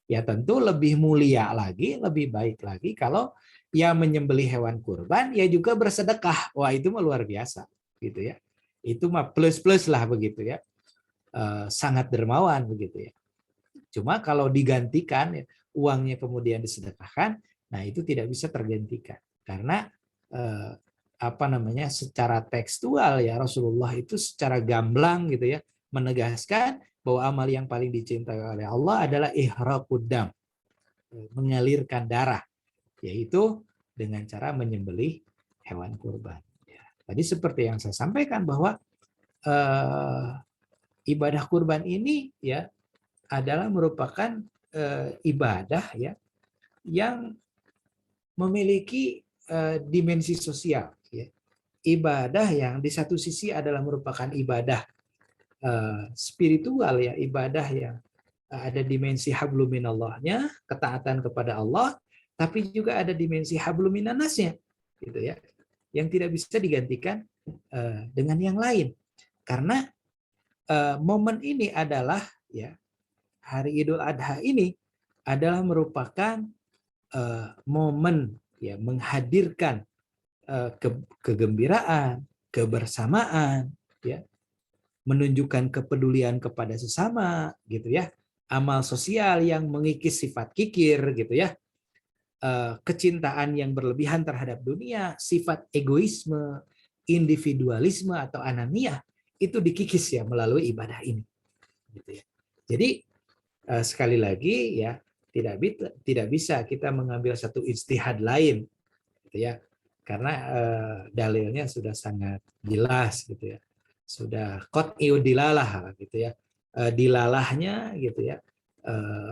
Ya tentu lebih mulia lagi, lebih baik lagi kalau ya menyembelih hewan kurban ya juga bersedekah. Wah, itu mah luar biasa gitu ya. Itu mah plus-plus lah begitu ya. Sangat dermawan begitu ya. Cuma kalau digantikan ya, uangnya kemudian disedekahkan, nah itu tidak bisa tergantikan. Karena secara tekstual ya Rasulullah itu secara gamblang gitu ya menegaskan bahwa amal yang paling dicintai oleh Allah adalah ihraqud dam, mengalirkan darah, yaitu dengan cara menyembelih hewan kurban. Tadi seperti yang saya sampaikan bahwa ibadah kurban ini ya adalah merupakan ibadah ya yang memiliki dimensi sosial ya. Ibadah yang di satu sisi adalah merupakan ibadah spiritual ya, ibadah yang ada dimensi hablum minallahnya, ketaatan kepada Allah, tapi juga ada dimensi hablum minannasnya gitu ya, yang tidak bisa digantikan dengan yang lain. Karena momen ini adalah ya, hari Idul Adha ini adalah merupakan momen ya menghadirkan kegembiraan, kebersamaan, ya, menunjukkan kepedulian kepada sesama, gitu ya, amal sosial yang mengikis sifat kikir, gitu ya, kecintaan yang berlebihan terhadap dunia, sifat egoisme, individualisme atau ananiah itu dikikis ya melalui ibadah ini, gitu ya. Jadi sekali lagi ya tidak bisa kita mengambil satu ijtihad lain, gitu ya, karena dalilnya sudah sangat jelas, gitu ya, sudah qat'iyud dilalah, gitu ya, dilalahnya, gitu ya,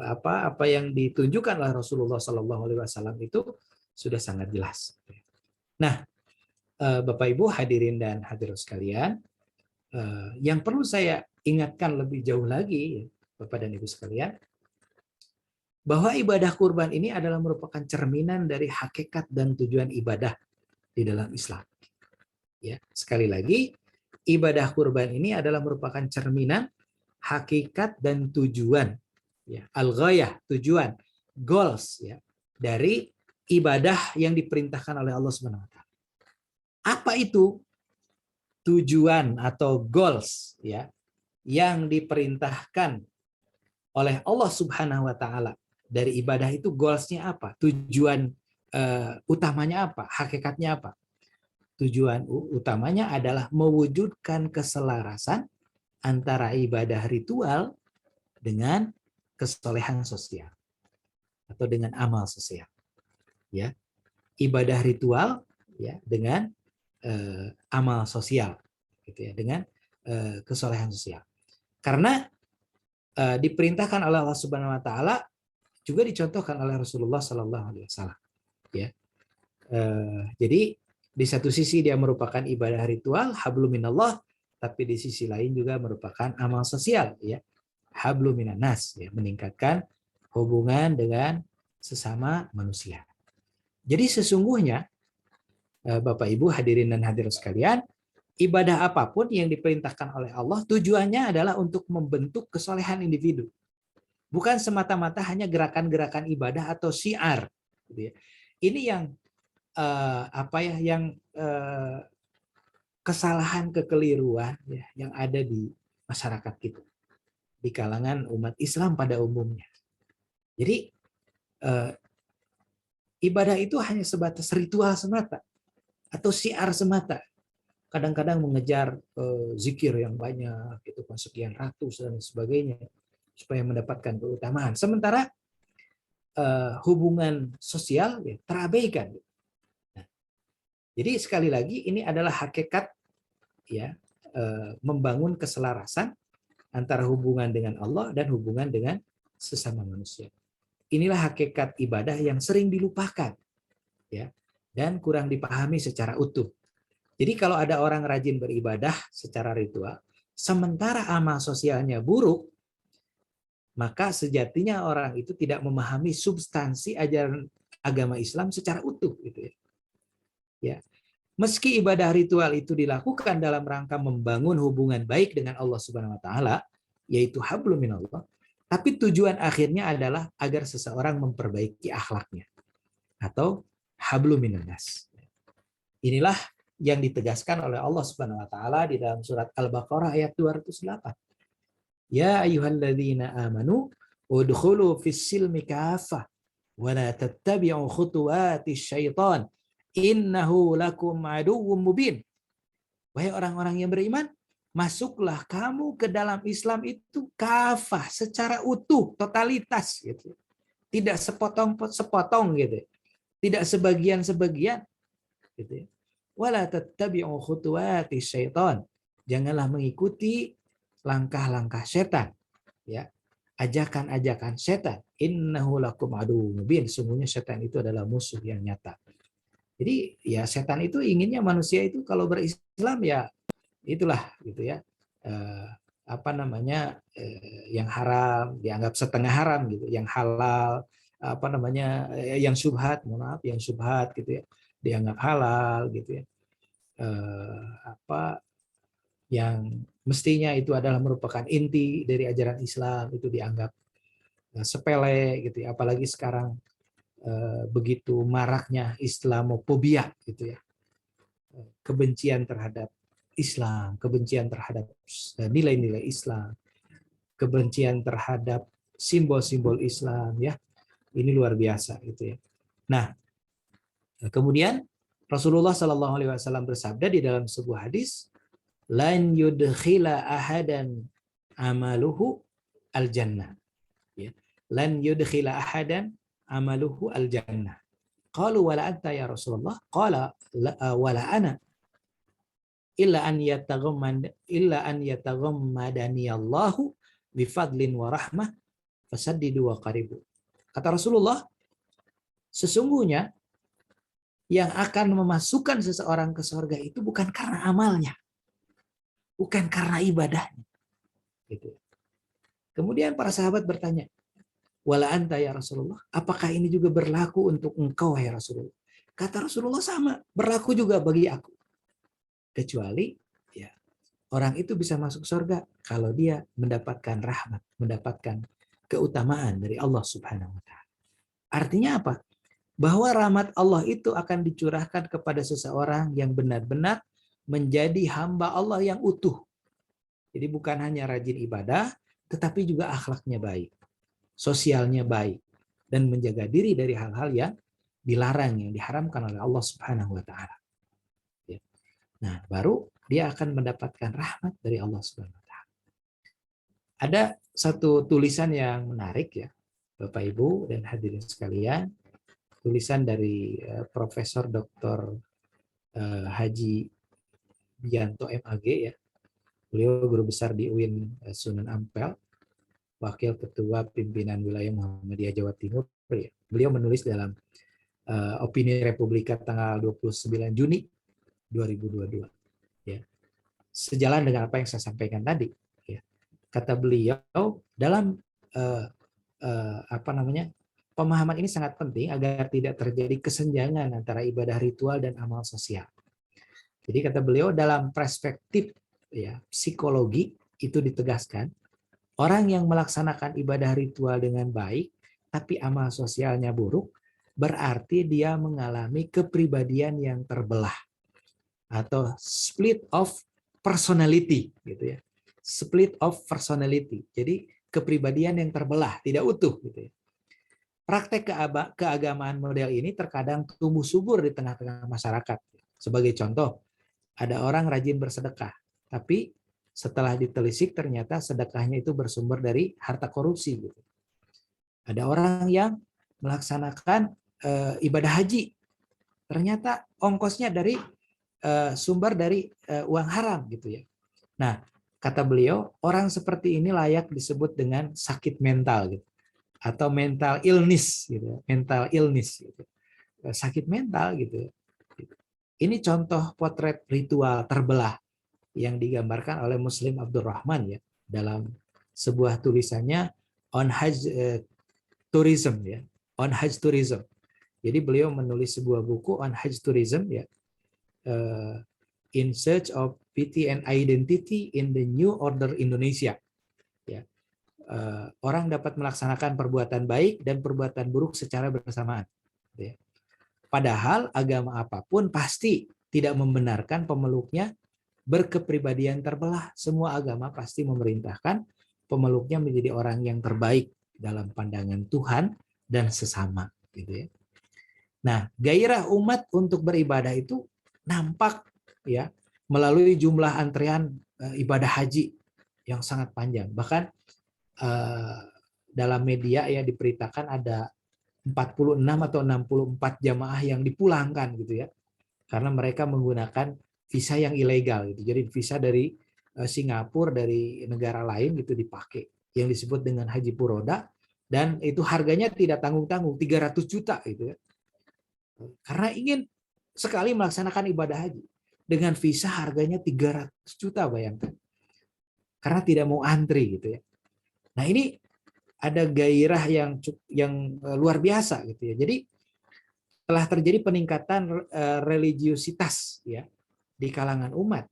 apa yang ditunjukkan oleh Rasulullah SAW itu sudah sangat jelas. Nah, Bapak Ibu hadirin dan hadirat sekalian, yang perlu saya ingatkan lebih jauh lagi, Bapak dan Ibu sekalian, bahwa ibadah kurban ini adalah merupakan cerminan dari hakikat dan tujuan ibadah di dalam Islam. Ya, sekali lagi, ibadah kurban ini adalah merupakan cerminan hakikat dan tujuan, ya, al-ghayah, tujuan, goals ya dari ibadah yang diperintahkan oleh Allah Subhanahu wa taala. Apa itu tujuan atau goals ya yang diperintahkan oleh Allah Subhanahu wa taala dari ibadah itu? Goalsnya apa? Tujuan utamanya apa? Hakikatnya apa? Tujuan utamanya adalah mewujudkan keselarasan antara ibadah ritual dengan kesolehan sosial atau dengan amal sosial. Ya, ibadah ritual ya dengan amal sosial, gitu ya, dengan kesolehan sosial. Karena diperintahkan oleh Allah Subhanahu wa taala, juga dicontohkan oleh Rasulullah sallallahu alaihi wasallam, ya. Jadi di satu sisi dia merupakan ibadah ritual, hablum minallah, tapi di sisi lain juga merupakan amal sosial, ya, hablum minannas, ya, meningkatkan hubungan dengan sesama manusia. Jadi sesungguhnya Bapak Ibu hadirin dan hadirat sekalian, ibadah apapun yang diperintahkan oleh Allah tujuannya adalah untuk membentuk kesolehan individu. Bukan semata-mata hanya gerakan-gerakan ibadah atau syiar. Ini yang kesalahan, kekeliruan ya, yang ada di masyarakat kita, di kalangan umat Islam pada umumnya. Jadi ibadah itu hanya sebatas ritual semata atau syiar semata. Kadang-kadang mengejar zikir yang banyak, itu sekian ratus dan sebagainya, supaya mendapatkan keutamaan. Sementara hubungan sosial ya, terabaikan. Nah, jadi sekali lagi ini adalah hakikat ya, membangun keselarasan antara hubungan dengan Allah dan hubungan dengan sesama manusia. Inilah hakikat ibadah yang sering dilupakan ya, dan kurang dipahami secara utuh. Jadi kalau ada orang rajin beribadah secara ritual, sementara amal sosialnya buruk, maka sejatinya orang itu tidak memahami substansi ajaran agama Islam secara utuh, gitu ya. Ya. Meski ibadah ritual itu dilakukan dalam rangka membangun hubungan baik dengan Allah Subhanahu wa taala, yaitu hablum minallah, tapi tujuan akhirnya adalah agar seseorang memperbaiki akhlaknya atau hablum minannas. Inilah yang ditegaskan oleh Allah Subhanahu wa taala di dalam surat Al-Baqarah ayat 208. Ya ayyuhalladzina amanu udkhulu fis-silmi kaffah wa la tattabi'u khutuwatis syaitan innahu lakum aduwwum mubin. Wahai orang-orang yang beriman, masuklah kamu ke dalam Islam itu kafah, secara utuh, totalitas gitu. Tidak sepotong-sepotong gitu. Tidak sebagian-sebagian gitu ya. Wala tattabi'u khutuwatis syaitan. Janganlah mengikuti langkah-langkah setan ya. ajakan-ajakan setan. Innahu lakum aduwwum mubin. Sungguhnya setan itu adalah musuh yang nyata. Jadi ya setan itu inginnya manusia itu kalau berislam ya itulah gitu ya. Apa namanya yang haram dianggap setengah haram gitu, yang halal apa namanya yang syubhat, mohon maaf, yang syubhat gitu ya dianggap halal gitu ya. Apa yang mestinya itu adalah merupakan inti dari ajaran Islam itu dianggap sepele gitu ya. Apalagi sekarang begitu maraknya Islamofobia gitu ya, kebencian terhadap Islam, kebencian terhadap nilai-nilai Islam, kebencian terhadap simbol-simbol Islam ya, ini luar biasa gitu ya. Nah, kemudian Rasulullah Shallallahu Alaihi Wasallam bersabda di dalam sebuah hadis, lan yudkhila ahadan amaluhu al jannah. Ya. Lan yudkhila ahadan amaluhu al jannah. Qalu wala anta ya Rasulullah? Qala wala ana illa an yataghammadani Allahu bifadlin wa rahmah fasaddidu wa qaribu. Kata Rasulullah, sesungguhnya yang akan memasukkan seseorang ke surga itu bukan karena amalnya, bukan karena ibadahnya. Gitu. Kemudian para sahabat bertanya, wala anta ya Rasulullah, apakah ini juga berlaku untuk engkau ya Rasulullah? Kata Rasulullah sama, berlaku juga bagi aku. Kecuali ya orang itu bisa masuk surga kalau dia mendapatkan rahmat, mendapatkan keutamaan dari Allah Subhanahu wa taala. Artinya apa? Bahwa rahmat Allah itu akan dicurahkan kepada seseorang yang benar-benar menjadi hamba Allah yang utuh. Jadi bukan hanya rajin ibadah, tetapi juga akhlaknya baik, sosialnya baik, dan menjaga diri dari hal-hal yang dilarang, yang diharamkan oleh Allah Subhanahu wa taala. Nah, baru dia akan mendapatkan rahmat dari Allah Subhanahu wa taala. Ada satu tulisan yang menarik ya, Bapak Ibu dan hadirin sekalian. Tulisan dari Profesor Dr. Haji Bianto MAG ya. Beliau guru besar di UIN Sunan Ampel, wakil ketua pimpinan wilayah Muhammadiyah Jawa Timur ya. Beliau menulis dalam Opini Republika tanggal 29 Juni 2022 ya. Sejalan dengan apa yang saya sampaikan tadi ya. Kata beliau dalam apa namanya? Pemahaman ini sangat penting agar tidak terjadi kesenjangan antara ibadah ritual dan amal sosial. Jadi kata beliau dalam perspektif ya psikologi itu ditegaskan orang yang melaksanakan ibadah ritual dengan baik tapi amal sosialnya buruk berarti dia mengalami kepribadian yang terbelah atau split of personality gitu ya. Split of personality. Jadi kepribadian yang terbelah, tidak utuh gitu ya. Praktek keagamaan model ini terkadang tumbuh subur di tengah-tengah masyarakat. Sebagai contoh, ada orang rajin bersedekah, tapi setelah ditelisik ternyata sedekahnya itu bersumber dari harta korupsi. Gitu. Ada orang yang melaksanakan ibadah haji, ternyata ongkosnya dari sumber dari uang haram, gitu ya. Nah, kata beliau, orang seperti ini layak disebut dengan sakit mental, gitu. Atau mental illness gitu, mental illness gitu. Sakit mental gitu. Ini contoh potret ritual terbelah yang digambarkan oleh Muslim Abdul Rahman ya dalam sebuah tulisannya on Hajj Tourism ya, on Hajj Tourism. Jadi beliau menulis sebuah buku on Hajj Tourism ya, in search of pity and identity in the new order Indonesia. Ya. Orang dapat melaksanakan perbuatan baik dan perbuatan buruk secara bersamaan. Padahal agama apapun pasti tidak membenarkan pemeluknya berkepribadian terbelah. Semua agama pasti memerintahkan pemeluknya menjadi orang yang terbaik dalam pandangan Tuhan dan sesama. Gitu ya. Nah, gairah umat untuk beribadah itu nampak ya melalui jumlah antrian ibadah haji yang sangat panjang. Bahkan dalam media ya diberitakan ada 46 atau 64 jamaah yang dipulangkan gitu ya karena mereka menggunakan visa yang ilegal gitu. Jadi visa dari Singapura, dari negara lain gitu dipakai yang disebut dengan haji furoda, dan itu harganya tidak tanggung-tanggung, 300 juta gitu ya. Karena ingin sekali melaksanakan ibadah haji dengan visa harganya 300 juta, bayangkan. Karena tidak mau antri gitu ya. Nah, ini ada gairah yang luar biasa gitu ya. Jadi telah terjadi peningkatan religiusitas ya di kalangan umat.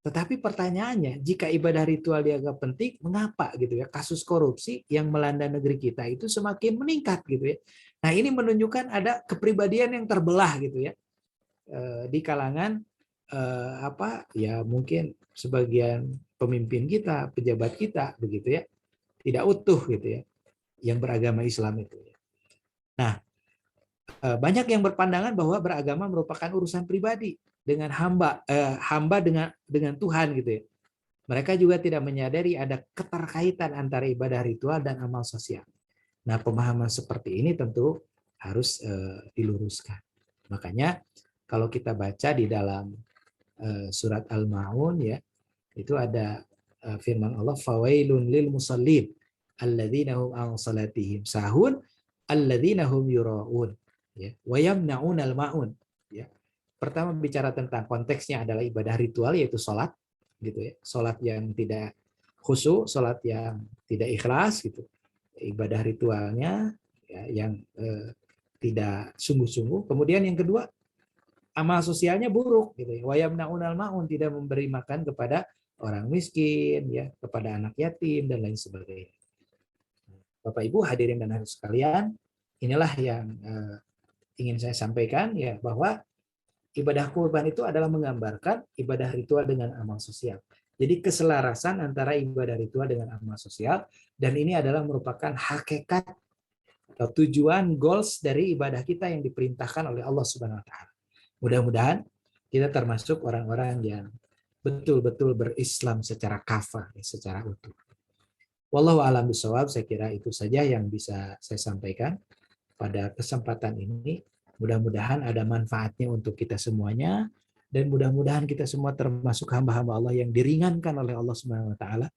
Tetapi pertanyaannya, jika ibadah ritual dianggap penting, mengapa gitu ya kasus korupsi yang melanda negeri kita itu semakin meningkat gitu ya. Nah, ini menunjukkan ada kepribadian yang terbelah gitu ya di kalangan ya mungkin sebagian pemimpin kita, pejabat kita begitu ya, tidak utuh gitu ya, yang beragama Islam itu. Nah, banyak yang berpandangan bahwa beragama merupakan urusan pribadi dengan hamba dengan Tuhan gitu ya. Mereka juga tidak menyadari ada keterkaitan antara ibadah ritual dan amal sosial. Nah, pemahaman seperti ini tentu harus diluruskan. Makanya kalau kita baca di dalam surat Al-Ma'un ya, itu ada firman Allah, fawailun lil musallin alladzina hum an salatihim sahun alladzina hum yuraun ya wa yamnaun al-ma'un ya. Pertama bicara tentang konteksnya adalah ibadah ritual, yaitu salat gitu ya. Salat yang tidak khusyuk, salat yang tidak ikhlas gitu. Ibadah ritualnya ya, yang tidak sungguh-sungguh. Kemudian yang kedua, amal sosialnya buruk gitu ya. Wa yamnaun al-ma'un, tidak memberi makan kepada orang miskin ya, kepada anak yatim dan lain sebagainya. Bapak Ibu hadirin dan hadirat sekalian, inilah yang ingin saya sampaikan ya, bahwa ibadah kurban itu adalah menggambarkan ibadah ritual dengan amal sosial. Jadi keselarasan antara ibadah ritual dengan amal sosial, dan ini adalah merupakan hakikat atau tujuan goals dari ibadah kita yang diperintahkan oleh Allah Subhanahu wa taala. Mudah-mudahan kita termasuk orang-orang yang betul-betul berislam secara kafah, secara utuh. Wallahu a'lam bishawab, saya kira itu saja yang bisa saya sampaikan pada kesempatan ini. Mudah-mudahan ada manfaatnya untuk kita semuanya, dan mudah-mudahan kita semua termasuk hamba-hamba Allah yang diringankan oleh Allah Subhanahu wa taala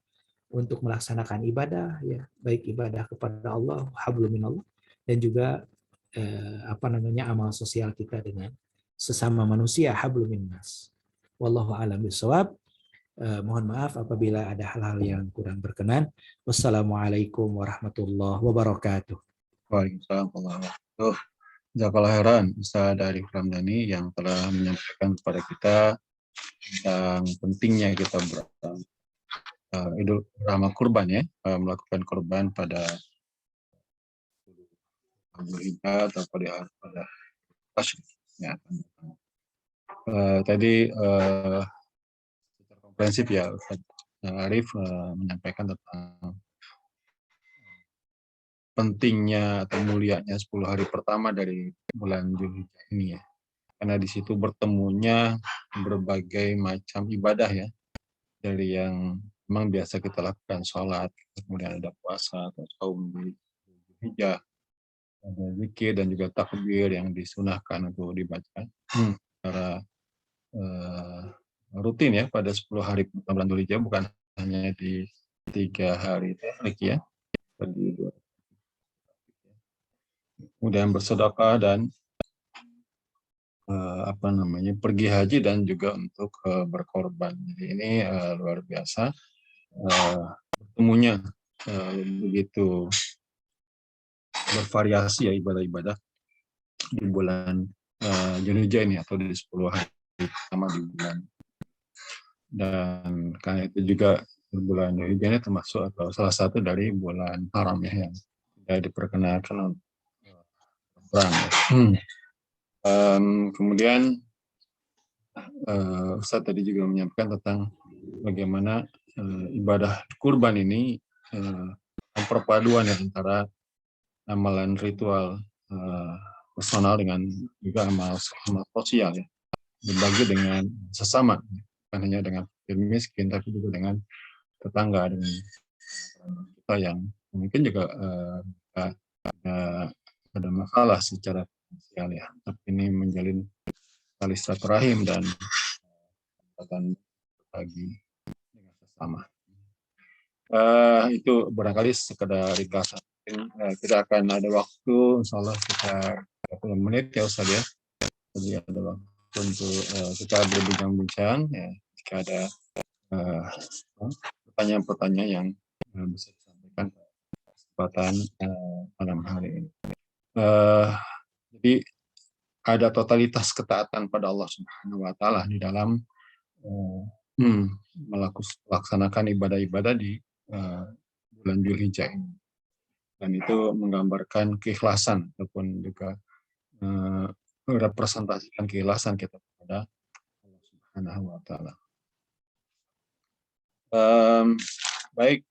untuk melaksanakan ibadah ya, baik ibadah kepada Allah, hablum minallah, dan juga amal sosial kita dengan sesama manusia, hablum minnas. Wallahu a'lam bishawab. Mohon maaf apabila ada hal-hal yang kurang berkenan. Wassalamualaikum warahmatullahi wabarakatuh. Waalaikumsalam warahmatullahi wabarakatuh. Jazakallah khairan Ustaz Arif Ramdhani yang telah menyampaikan kepada kita tentang pentingnya kita Idul Adha kurban ya, melakukan kurban pada Dzulhijjah atau pada Tasyrik ya. Tadi secara komprehensif ya Ustaz Arif menyampaikan tentang pentingnya atau mulianya 10 hari pertama dari bulan Dzulhijjah ini ya. Karena di situ bertemunya berbagai macam ibadah ya. Dari yang memang biasa kita lakukan, sholat, kemudian ada puasa atau saum di Dzulhijjah, ada zikir dan juga takbir yang disunahkan untuk dibaca secara rutin ya pada 10 hari bulan Dzulhijjah, bukan hanya di 3 hari tasyrik ya. Kemudian bersedekah dan pergi haji dan juga untuk berkorban. Jadi ini luar biasa bertemunya begitu bervariasi ya ibadah-ibadah di bulan Dzulhijjah ini atau di 10 hari pertama di bulan. Dan karena itu juga bulan Dzulhijjah ini termasuk atau salah satu dari bulan haram ya yang tidak diperkenalkan untuk perang. Kemudian Ustaz tadi juga menyampaikan tentang bagaimana ibadah kurban ini perpaduan ya antara amalan ritual personal dengan juga amal sosial ya, berbagi dengan sesama, bukan hanya dengan miskin tapi juga dengan tetangga, dengan kita yang mungkin juga ada masalah secara sosial ya, tapi ini menjalin tali silaturahim dan berbagi dengan sesama. Itu barangkali sekedar ringkasan. Kita akan ada waktu, insya Allah sekitar 30 menit ya Ustaz ya. Jadi ada waktu untuk kita berbincang-bincang ya. Jika ada eh, pertanyaan-pertanyaan yang bisa disampaikan pada kesempatan malam hari ini. Jadi ada totalitas ketaatan pada Allah Subhanahu wa Ta'ala di dalam melaksanakan ibadah-ibadah di bulan Dzulhijjah ini. Dan itu menggambarkan keikhlasan ataupun juga merepresentasikan keikhlasan kita kepada Allah Subhanahu wa Ta'ala. Baik,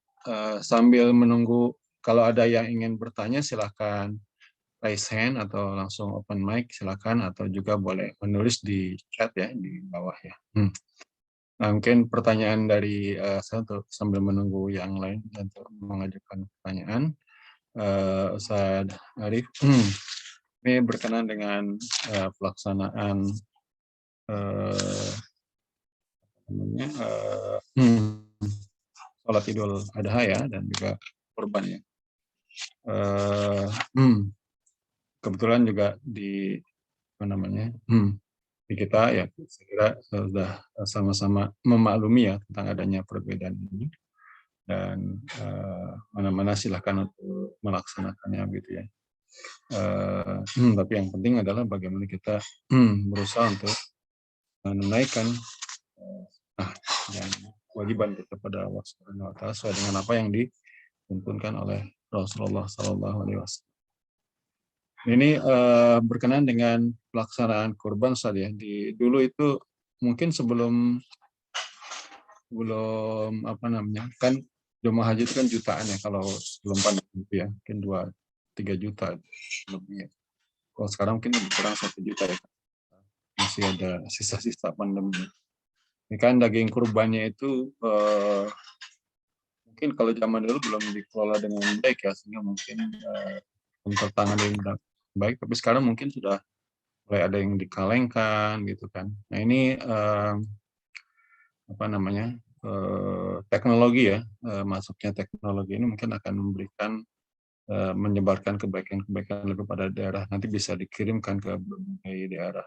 sambil menunggu kalau ada yang ingin bertanya silakan raise hand atau langsung open mic silakan, atau juga boleh menulis di chat ya di bawah ya. Nah, mungkin pertanyaan dari saya untuk sambil menunggu yang lain untuk mengajukan pertanyaan. Ustaz Arif, ini berkenaan dengan pelaksanaan sholat Idul Adha ya, dan juga kurban ya. Kebetulan juga di di kita ya, saya kira sudah sama-sama memaklumi ya tentang adanya perbedaan ini, dan mana-mana silahkan untuk melaksanakannya gitu ya. Tapi yang penting adalah bagaimana kita berusaha untuk menunaikan yang kewajiban kita pada Allah Subhanahu wa Ta'ala sesuai dengan apa yang dituntunkan oleh Rasulullah Sallallahu Alaihi Wasallam. Ini berkenaan dengan pelaksanaan kurban saja. Dulu itu mungkin sebelum kan jemaah haji itu kan jutaan ya kalau sebelum pandemi itu ya, mungkin 2-3 juta lebih ya. Kalau sekarang mungkin lebih kurang 1 juta ya. Masih ada sisa-sisa pandemi. Ini kan daging kurbannya itu mungkin kalau zaman dulu belum dikelola dengan baik ya, sehingga mungkin belum tertangani dengan baik, tapi sekarang mungkin sudah mulai ada yang dikalengkan gitu kan. Nah ini teknologi ya, masuknya teknologi ini mungkin akan memberikan menyebarkan kebaikan-kebaikan lebih pada daerah, nanti bisa dikirimkan ke berbagai daerah.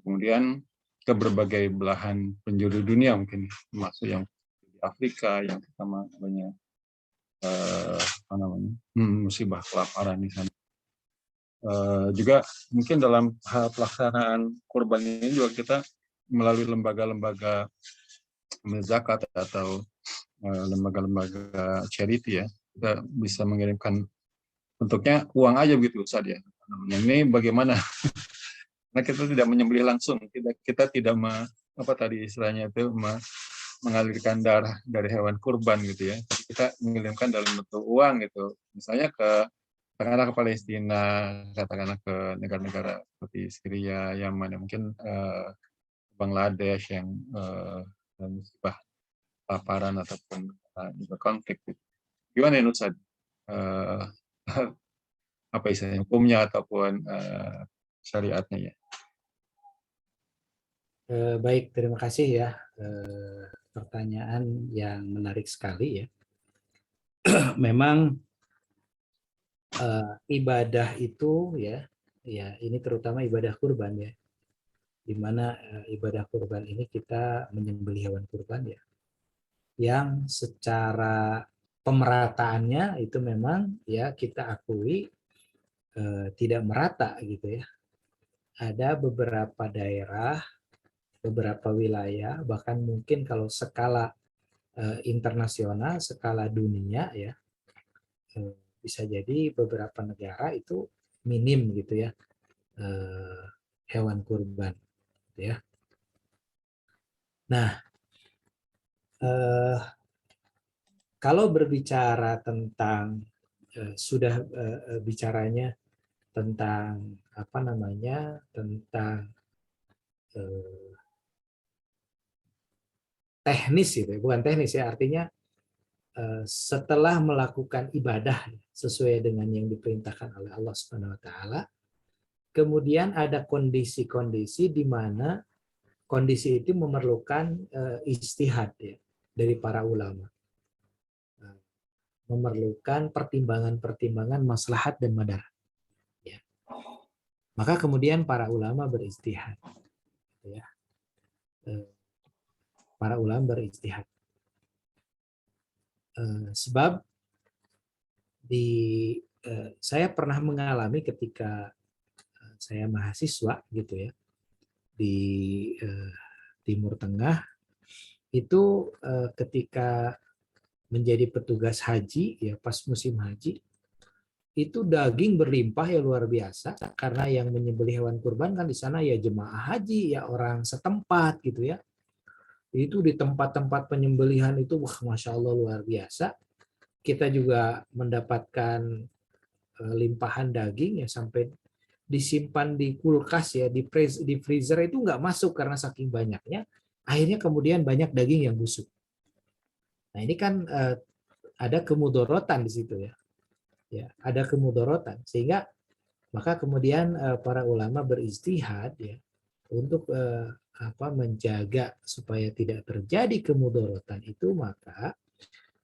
Kemudian ke berbagai belahan penjuru dunia mungkin, termasuk yang di Afrika yang pertama banyak musibah kelaparan di sana. Juga mungkin dalam hal pelaksanaan kurban ini juga kita melalui lembaga-lembaga zakat atau lembaga-lembaga charity ya, kita bisa mengirimkan bentuknya uang aja begitu Ustaz ya. Ini bagaimana? Nah, kita tidak menyembelih langsung, kita tidak istilahnya itu mengalirkan darah dari hewan kurban gitu ya. Kita mengirimkan dalam bentuk uang gitu. Misalnya katakanlah ke Palestina, katakanlah ke negara-negara seperti Syria, Yaman, mungkin Bangladesh yang musibah kelaparan ataupun juga konflik. Gimana ya Ustaz? Apa istilahnya, hukumnya ataupun syariatnya ya? Baik, terima kasih ya. Pertanyaan yang menarik sekali ya. Memang ibadah itu ya ini terutama ibadah kurban ya, di mana ibadah kurban ini kita menyembelih hewan kurban ya, yang secara pemerataannya itu memang ya kita akui tidak merata gitu ya. Ada beberapa daerah, beberapa wilayah, bahkan mungkin kalau skala internasional, skala dunia ya, bisa jadi beberapa negara itu minim gitu ya hewan kurban gitu ya. Nah, kalau berbicara tentang sudah bicaranya tentang tentang teknis gitu ya, bukan teknis ya, artinya setelah melakukan ibadah sesuai dengan yang diperintahkan oleh Allah Subhanahu wa taala, kemudian ada kondisi-kondisi di mana kondisi itu memerlukan ijtihad ya dari para ulama. memerlukan pertimbangan-pertimbangan maslahat dan madarat. Ya. Maka kemudian para ulama berijtihad. Ya. Para ulama berijtihad. Sebab saya pernah mengalami ketika saya mahasiswa gitu ya di Timur Tengah itu ketika menjadi petugas haji ya pas musim haji itu daging berlimpah ya luar biasa karena yang menyembelih hewan kurban kan di sana ya jemaah haji ya orang setempat gitu ya. Itu di tempat-tempat penyembelihan itu wah Masya Allah luar biasa. Kita juga mendapatkan limpahan daging ya sampai disimpan di kulkas ya di freezer itu nggak masuk karena saking banyaknya. Akhirnya kemudian banyak daging yang busuk. Nah ini kan ada kemudorotan di situ ya. Ya ada kemudorotan sehingga maka kemudian para ulama berijtihad ya untuk menjaga supaya tidak terjadi kemudorotan itu maka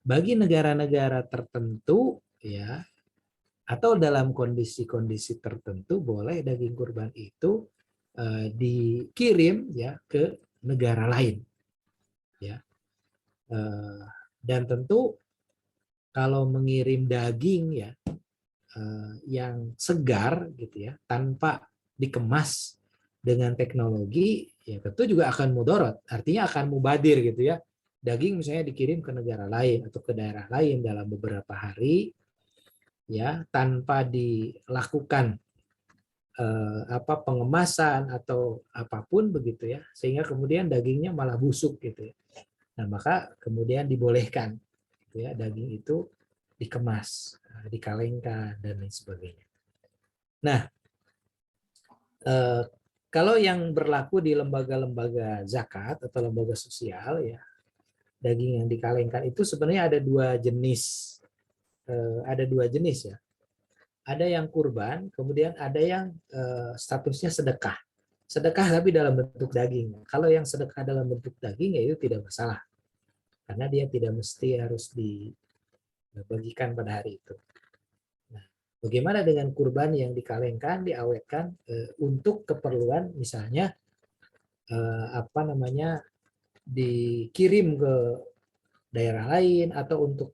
bagi negara-negara tertentu ya atau dalam kondisi-kondisi tertentu boleh daging kurban itu dikirim ya ke negara lain ya dan tentu kalau mengirim daging ya yang segar gitu ya tanpa dikemas dengan teknologi ya tentu juga akan mudorot artinya akan mubadir gitu ya daging misalnya dikirim ke negara lain atau ke daerah lain dalam beberapa hari ya tanpa dilakukan pengemasan atau apapun begitu ya sehingga kemudian dagingnya malah busuk gitu ya. Nah maka kemudian dibolehkan gitu ya daging itu dikemas, dikalengkan dan lain sebagainya. Nah kalau yang berlaku di lembaga-lembaga zakat atau lembaga sosial ya daging yang dikalengkan itu sebenarnya ada dua jenis ya. Ada yang kurban, kemudian ada yang statusnya sedekah. Sedekah tapi dalam bentuk daging. Kalau yang sedekah dalam bentuk daging ya itu tidak masalah. Karena dia tidak mesti harus dibagikan pada hari itu. Nah, bagaimana dengan kurban yang dikalengkan, diawetkan untuk keperluan misalnya dikirim ke daerah lain atau untuk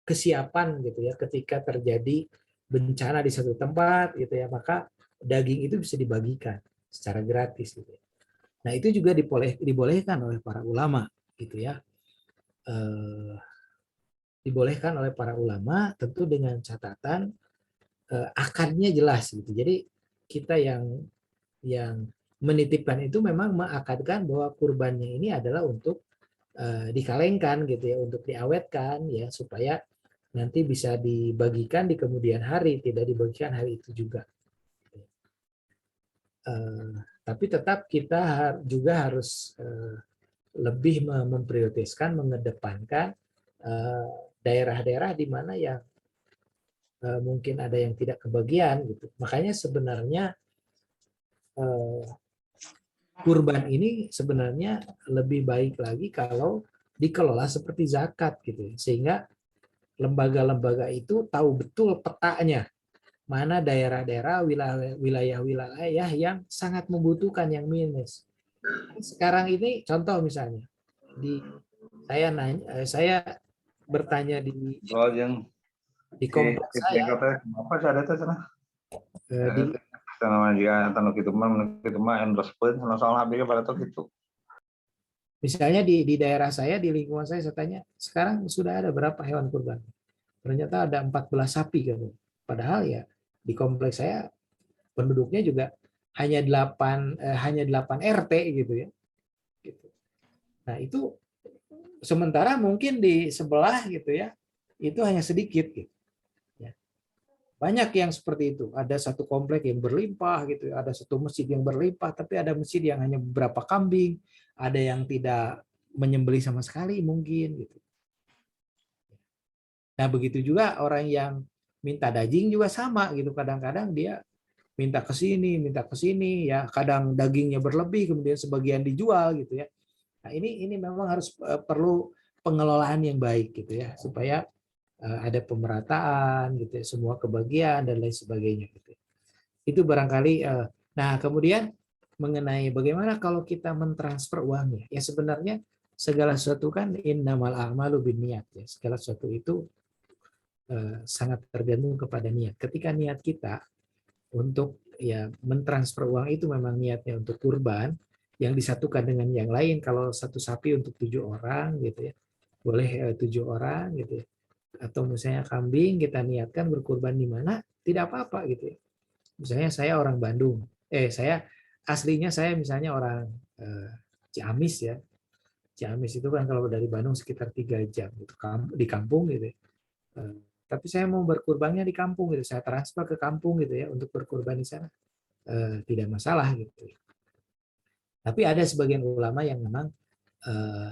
kesiapan gitu ya ketika terjadi bencana di satu tempat gitu ya maka daging itu bisa dibagikan secara gratis gitu ya. Nah itu juga dibolehkan oleh para ulama gitu ya dibolehkan oleh para ulama tentu dengan catatan akadnya jelas gitu jadi kita yang menitipkan itu memang mengakadkan bahwa kurbannya ini adalah untuk dikalengkan gitu ya untuk diawetkan ya supaya nanti bisa dibagikan di kemudian hari, tidak dibagikan hari itu juga. Tapi tetap kita juga harus lebih memprioritaskan, mengedepankan daerah-daerah di mana yang mungkin ada yang tidak kebagian gitu. Makanya sebenarnya kurban ini sebenarnya lebih baik lagi kalau dikelola seperti zakat gitu, sehingga lembaga-lembaga itu tahu betul petanya mana daerah-daerah wilayah-wilayah yang sangat membutuhkan yang minus. Sekarang ini contoh misalnya saya bertanya di kompleks saya misalnya di daerah saya di lingkungan saya tanya sekarang sudah ada berapa hewan kurban. Ternyata ada 14 sapi gitu. Padahal ya di kompleks saya penduduknya juga hanya 8 RT gitu ya. Gitu. Nah, itu sementara mungkin di sebelah gitu ya. Itu hanya sedikit gitu. Ya. Banyak yang seperti itu. Ada satu komplek yang berlimpah gitu, ada satu masjid yang berlimpah, tapi ada masjid yang hanya beberapa kambing, ada yang tidak menyembelih sama sekali mungkin gitu. Nah, begitu juga orang yang minta daging juga sama gitu. Kadang-kadang dia minta ke sini ya. Kadang dagingnya berlebih kemudian sebagian dijual gitu ya. Nah, ini memang harus perlu pengelolaan yang baik gitu ya supaya ada pemerataan gitu ya, semua kebagian dan lain sebagainya gitu. Itu barangkali nah kemudian mengenai bagaimana kalau kita mentransfer uangnya. Ya sebenarnya segala sesuatu kan innamal a'malu binniyat ya. Segala sesuatu itu sangat tergantung kepada niat. Ketika niat kita untuk ya mentransfer uang itu memang niatnya untuk kurban yang disatukan dengan yang lain. Kalau satu sapi untuk 7 orang gitu ya, boleh 7 orang gitu ya. Atau misalnya kambing kita niatkan berkurban di mana, tidak apa-apa gitu ya. Misalnya saya orang Bandung, saya aslinya saya misalnya orang Ciamis ya. Ciamis itu kan kalau dari Bandung sekitar 3 jam gitu, di kampung gitu ya. Tapi saya mau berkurbannya di kampung gitu, saya transfer ke kampung gitu ya untuk berkurban di sana, tidak masalah gitu. Tapi ada sebagian ulama yang memang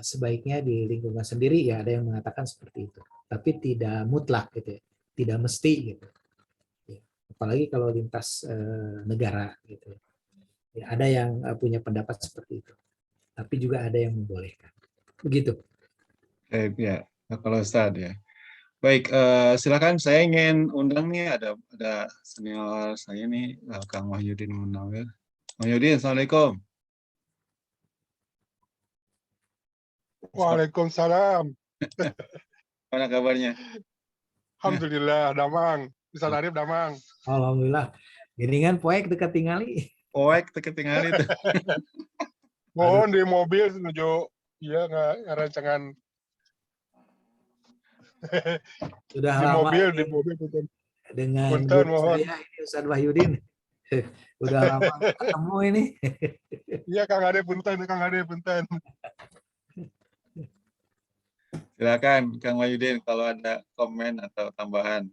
sebaiknya di lingkungan sendiri ya, ada yang mengatakan seperti itu. Tapi tidak mutlak gitu ya, tidak mesti gitu. Ya, apalagi kalau lintas negara gitu. Ya, ada yang punya pendapat seperti itu. Tapi juga ada yang membolehkan. Begitu. Ya, kalau Ustaz ya. Baik, silakan saya ingin undang nih ada senior saya nih, Kang Wahyudin Munawir. Wahyudin, Assalamualaikum. Waalaikumsalam. Mana kabarnya? Alhamdulillah, damang. Bisa Arif damang. Alhamdulillah. Geningan poek dekat tingali. Poek ketinggalan itu. Mohon di mobil menuju rancangan Sudah di lama mobil ini punten. dengan Punten, guru mohon. saya ini Ustaz Wahyudin. Udah lama ketemu ini. Iya Kang Ade punten, Kang Ade punten. Silakan Kang Wahyudin kalau ada komen atau tambahan.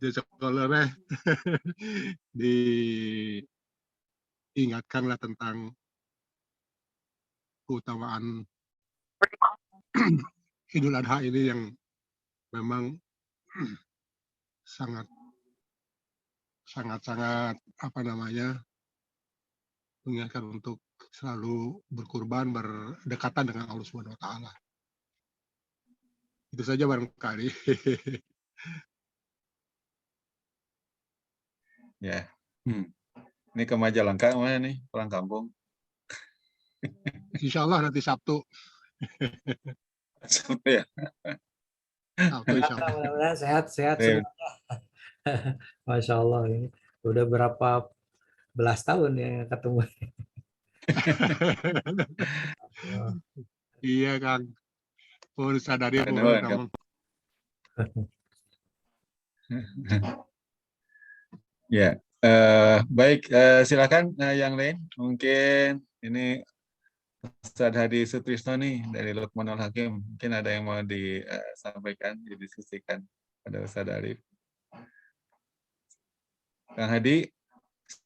Jazakallah diingatkanlah tentang keutamaan Idul Adha ini yang memang sangat mengingatkan untuk selalu berkurban, berdekatan dengan Allah Subhanahu wa taala. Itu saja barangkali. Ya. Ini ke Majalengka mana nih? Pulang kampung. Insya Allah nanti Sabtu. Ya. Sabtu insya Allah. Mudah-mudahan sehat-sehat Baik. semuanya. Masya Allah ini udah berapa belas tahun ya ketemu. Iya Kang. Mohon sadari Ada mohon Kang. Kang. Ya, baik. Silakan yang lain. Mungkin ini Ustadz Hadi Sutrisno nih dari Lukmanul Hakim. Mungkin ada yang mau disampaikan, didiskusikan pada Ustadz Arif. Kang Hadi,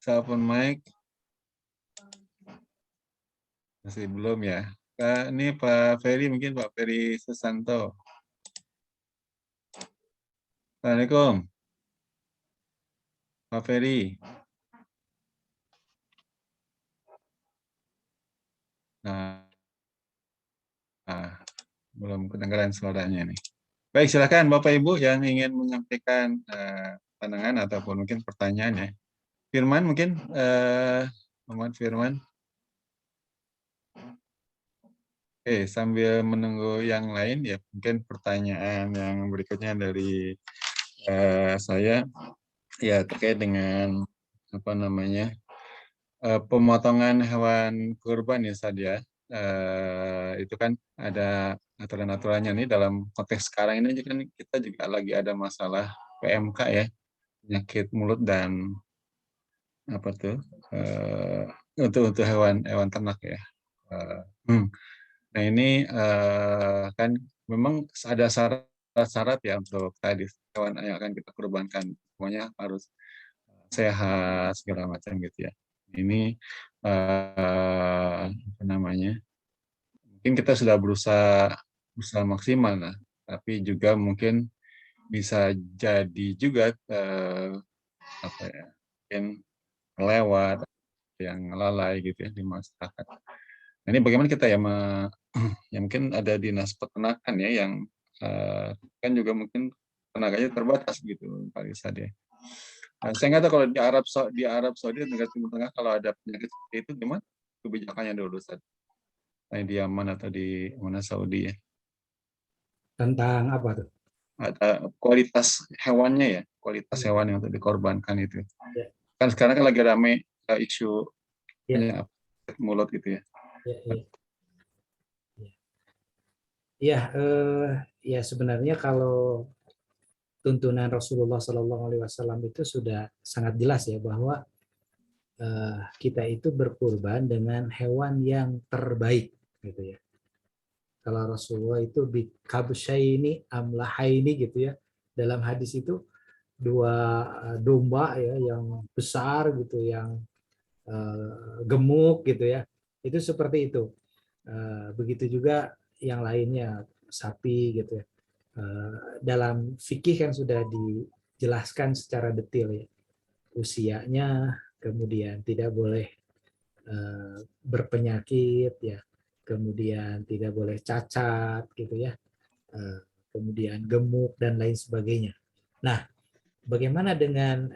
open mic. Masih belum ya. Ini Pak Ferry, mungkin Pak Ferry Susanto. Assalamualaikum. Pak Ferry. Belum kedengaran suaranya nih. Baik, silakan Bapak Ibu yang ingin menyampaikan pandangan ataupun mungkin pertanyaan ya. Firman mungkin, Muhammad Firman. Oke, sambil menunggu yang lain ya, mungkin pertanyaan yang berikutnya dari saya ya terkait dengan apa namanya pemotongan hewan kurban ya Ustaz ya. Itu kan ada aturan-aturannya nih dalam konteks sekarang ini kan kita juga lagi ada masalah PMK ya, penyakit mulut dan apa tuh untuk hewan ternak ya. Nah ini kan memang ada syarat-syarat ya untuk tadi hewan yang akan kita kurbankan, semuanya harus sehat segala macam gitu ya. Ini apa namanya? Mungkin kita sudah berusaha maksimal lah, tapi juga mungkin bisa jadi juga apa ya? Mungkin lewat yang lalai gitu ya di masyarakat. Nah, ini bagaimana kita ya, ya mungkin ada dinas peternakan ya yang kan juga mungkin tenaganya terbatas gitu Pak Ustaz ya. Nah, saya nggak tahu kalau di Arab Saudi negara Timur Tengah kalau ada penyakit seperti itu gimana kebijakannya dulu Ustaz? Nah, di Yaman atau di mana Saudi ya? Tentang apa tuh? Ada kualitas hewannya ya, kualitas hewan yang untuk dikorbankan itu. Ya. Kan sekarang kan lagi rame isu Ya. penyakit mulut gitu ya. Ya sebenarnya kalau tuntunan Rasulullah Shallallahu Alaihi Wasallam itu sudah sangat jelas ya bahwa kita itu berkurban dengan hewan yang terbaik gitu ya. Kalau Rasulullah itu bikabsyaini amlahaini gitu ya. Dalam hadis itu 2 domba ya yang besar gitu, yang gemuk gitu ya. Itu seperti itu. Begitu juga yang lainnya, sapi gitu ya. Dalam fikih kan sudah dijelaskan secara detail ya. Usianya, kemudian tidak boleh berpenyakit ya, kemudian tidak boleh cacat gitu ya, kemudian gemuk dan lain sebagainya. Nah, bagaimana dengan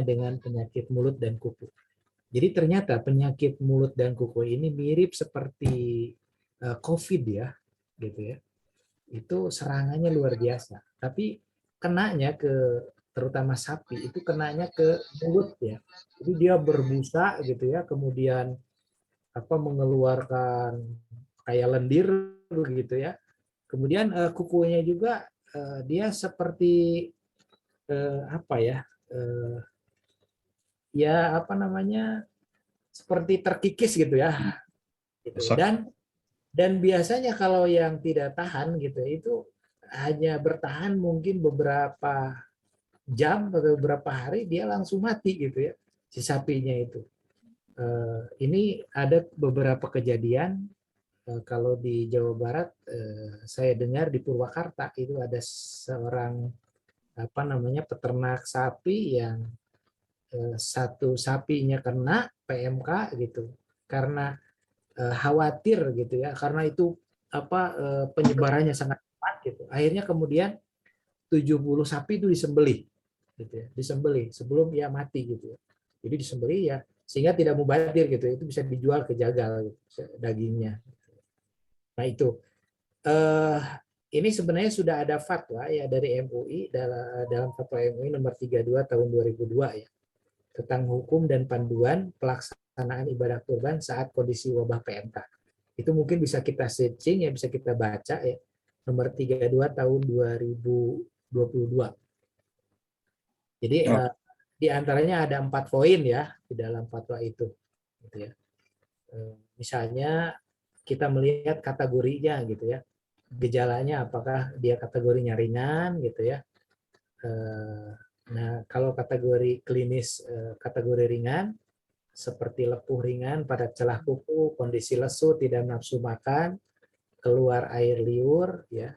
dengan penyakit mulut dan kuku? Jadi ternyata penyakit mulut dan kuku ini mirip seperti COVID ya, gitu ya. Itu serangannya luar biasa. Tapi kenanya terutama sapi itu kenanya ke mulut ya. Jadi dia berbusa gitu ya, kemudian mengeluarkan kayak lendir begitu ya. Kemudian kukunya juga dia seperti seperti terkikis gitu ya. Gitu. Dan biasanya kalau yang tidak tahan gitu itu hanya bertahan mungkin beberapa jam atau beberapa hari dia langsung mati gitu ya si sapinya itu. Ini ada beberapa kejadian kalau di Jawa Barat saya dengar di Purwakarta itu ada seorang peternak sapi yang satu sapinya kena PMK gitu karena khawatir gitu ya, karena itu penyebarannya sangat cepat gitu. Akhirnya kemudian 70 sapi itu disembelih gitu ya, disembelih sebelum ia mati gitu ya. Jadi disembelih ya sehingga tidak mubazir gitu, itu bisa dijual ke jagal gitu, dagingnya. Nah itu ini sebenarnya sudah ada fatwa ya dari MUI dalam fatwa MUI nomor 32 tahun 2002 ya tentang hukum dan panduan pelaksanaan ibadah kurban saat kondisi wabah PMK. Itu mungkin bisa kita searching ya, bisa kita baca ya, nomor 32 tahun 2022. Jadi di antaranya ada 4 poin ya di dalam fatwa itu. Gitu ya. Misalnya kita melihat kategorinya gitu ya, gejalanya apakah dia kategorinya ringan gitu ya. Nah, kalau kategori klinis kategori ringan seperti lepuh ringan pada celah kuku, kondisi lesu, tidak nafsu makan, keluar air liur ya,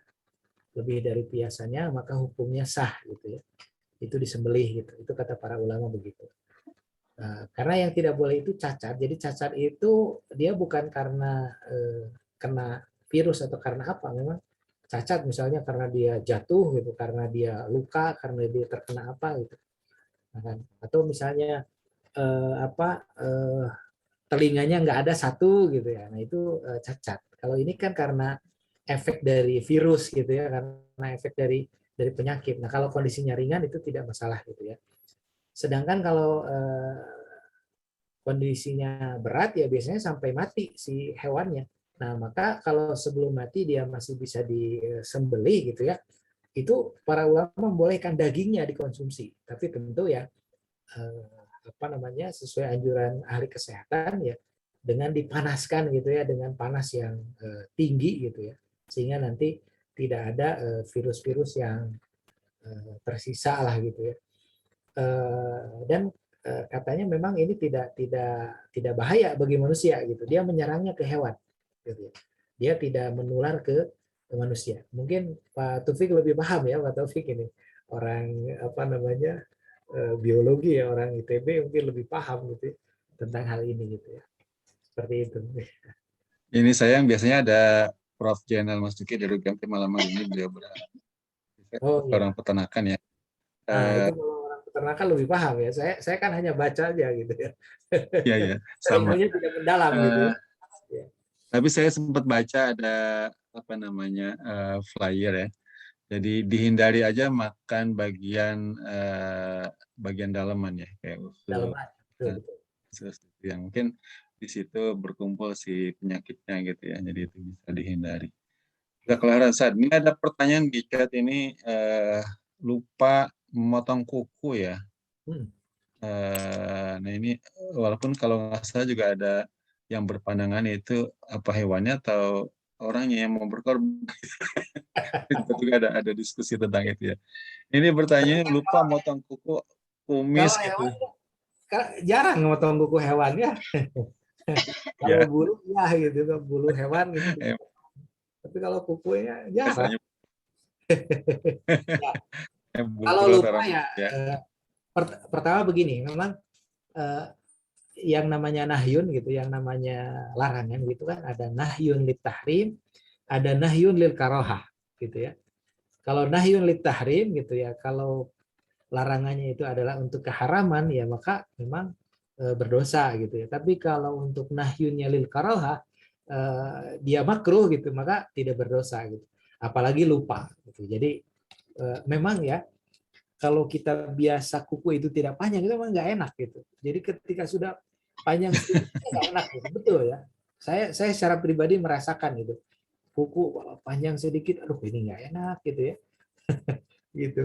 lebih dari biasanya, maka hukumnya sah gitu ya. Itu disembelih gitu. Itu kata para ulama begitu. Karena yang tidak boleh itu cacat. Jadi cacat itu dia bukan karena kena virus atau karena apa, memang cacat misalnya karena dia jatuh gitu, karena dia luka, karena dia terkena apa gitu. Nah, kan? Atau misalnya telinganya nggak ada satu gitu ya. Nah itu cacat. Kalau ini kan karena efek dari virus gitu ya, karena efek dari penyakit. Nah kalau kondisinya ringan itu tidak masalah gitu ya. Sedangkan kalau kondisinya berat ya biasanya sampai mati si hewannya. Nah, maka kalau sebelum mati dia masih bisa disembelih gitu ya, itu para ulama membolehkan dagingnya dikonsumsi. Tapi tentu ya sesuai anjuran ahli kesehatan ya dengan dipanaskan gitu ya, dengan panas yang tinggi gitu ya. Sehingga nanti tidak ada virus-virus yang tersisa lah gitu ya. Dan katanya memang ini tidak bahaya bagi manusia gitu. Dia menyerangnya ke hewan. Gitu. Dia tidak menular ke manusia. Mungkin Pak Taufik lebih paham ya, Pak Taufik ini orang biologi ya, orang ITB mungkin lebih paham gitu tentang hal ini gitu ya. Seperti itu. Ini saya yang biasanya ada Prof. Jenal Mas Duki dari UGM malam hari ini beliau Oh iya. orang peternakan ya. Nah, itu kalau orang peternakan lebih paham ya. Saya kan hanya baca aja gitu ya. Iya ya, sama. Ilmunya tidak mendalam gitu ya. Tapi saya sempat baca ada apa namanya flyer ya. Jadi dihindari aja makan bagian dalaman ya, kayak Dalam usus, betul, betul. usus yang mungkin di situ berkumpul si penyakitnya gitu ya. Jadi itu bisa dihindari. Kelaran saat ini ada pertanyaan di chat ini lupa memotong kuku ya. Hmm. Nah ini walaupun kalau nggak salah juga ada yang berpandangan itu apa hewannya atau orangnya yang mau berkorban. Kita juga ada diskusi tentang itu ya. Ini bertanya lupa motong kuku kumis Kalau gitu. hewan jarang memotong kuku hewan ya. Kalau Ya, bulu ya gitu, bulu hewan gitu. eh, Tapi kalau kukunya jarang. biasanya Kalau bulu lupa rambut ya, ya. pertama begini, memang eh, yang namanya nahyun gitu, yang namanya larangan gitu kan, ada nahyun lit tahrim, ada nahyun lil karohah gitu ya. Kalau nahyun lit tahrim gitu ya, kalau larangannya itu adalah untuk keharaman ya maka memang berdosa gitu ya. Tapi kalau untuk nahyunnya lil karohah dia makruh gitu maka tidak berdosa gitu. Apalagi lupa gitu. Jadi memang ya kalau kita biasa kuku itu tidak panjang itu memang nggak enak gitu. Jadi ketika sudah panjang sedikit nggak enak gitu. Betul ya. Saya secara pribadi merasakan gitu. Kuku panjang sedikit, aduh ini nggak enak gitu ya. Gitu.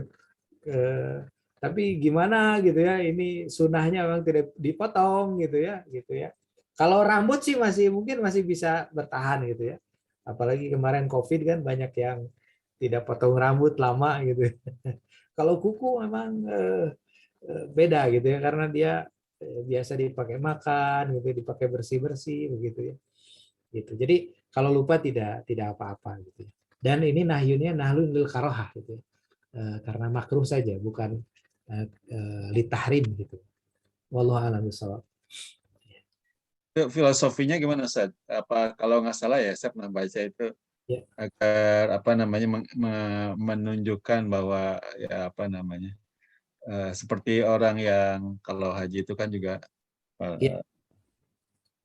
Tapi gimana gitu ya, ini sunahnya memang tidak dipotong gitu ya. Kalau rambut sih masih mungkin masih bisa bertahan gitu ya. Apalagi kemarin COVID kan banyak yang tidak potong rambut lama gitu. Kalau kuku memang beda gitu ya karena dia biasa dipakai makan gitu, dipakai bersih-bersih begitu ya. Gitu. Jadi kalau lupa tidak apa-apa gitu ya. Dan ini nahyunnya nahlun lil karohah gitu ya. Karena makruh saja bukan litahrim gitu. Wallahu a'lam bishawab. Itu filosofinya gimana Ustaz? Apa kalau nggak salah ya saya pernah baca itu Ya. agar apa namanya menunjukkan bahwa ya apa namanya seperti orang yang kalau haji itu kan juga Ya.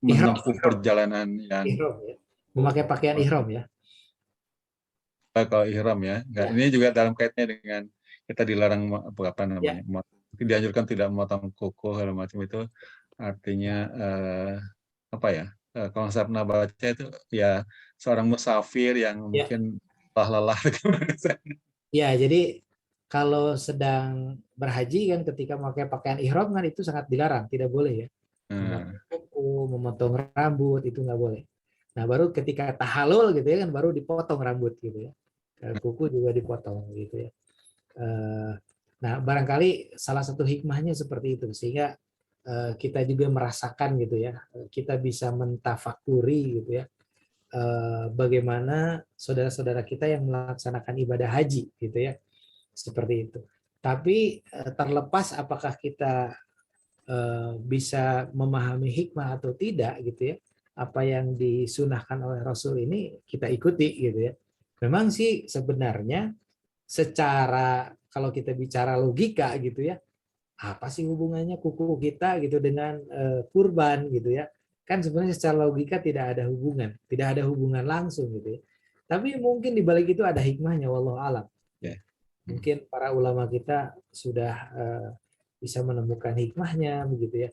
Ihram, menempuh perjalanan yang ihram ya. Memakai pakaian ihram ya. kalau ihram ya. Nggak, Ya. ini juga dalam kaitannya dengan kita dilarang apa Ya. namanya, dianjurkan tidak memotong kuku segala macam itu artinya apa ya? Kalau saya pernah baca itu ya seorang musafir yang Ya. mungkin lelah Ya, jadi kalau sedang berhaji kan ketika memakai pakaian ihram kan itu sangat dilarang, tidak boleh ya. Memotong kuku, memotong rambut itu nggak boleh. Nah, baru ketika tahallul gitu ya kan baru dipotong rambut gitu ya. Kuku juga dipotong gitu ya. Nah, barangkali salah satu hikmahnya seperti itu sehingga kita juga merasakan gitu ya. Kita bisa mentafakuri gitu ya. Bagaimana saudara-saudara kita yang melaksanakan ibadah haji gitu ya. Seperti itu. Tapi terlepas apakah kita bisa memahami hikmah atau tidak gitu ya, apa yang disunahkan oleh Rasul ini kita ikuti gitu ya. Memang sih sebenarnya secara kalau kita bicara logika gitu ya, apa sih hubungannya kuku kita gitu dengan kurban gitu ya? Kan sebenarnya secara logika tidak ada hubungan langsung gitu ya. Tapi mungkin di balik itu ada hikmahnya, wallahu alam. Mungkin para ulama kita sudah bisa menemukan hikmahnya begitu ya.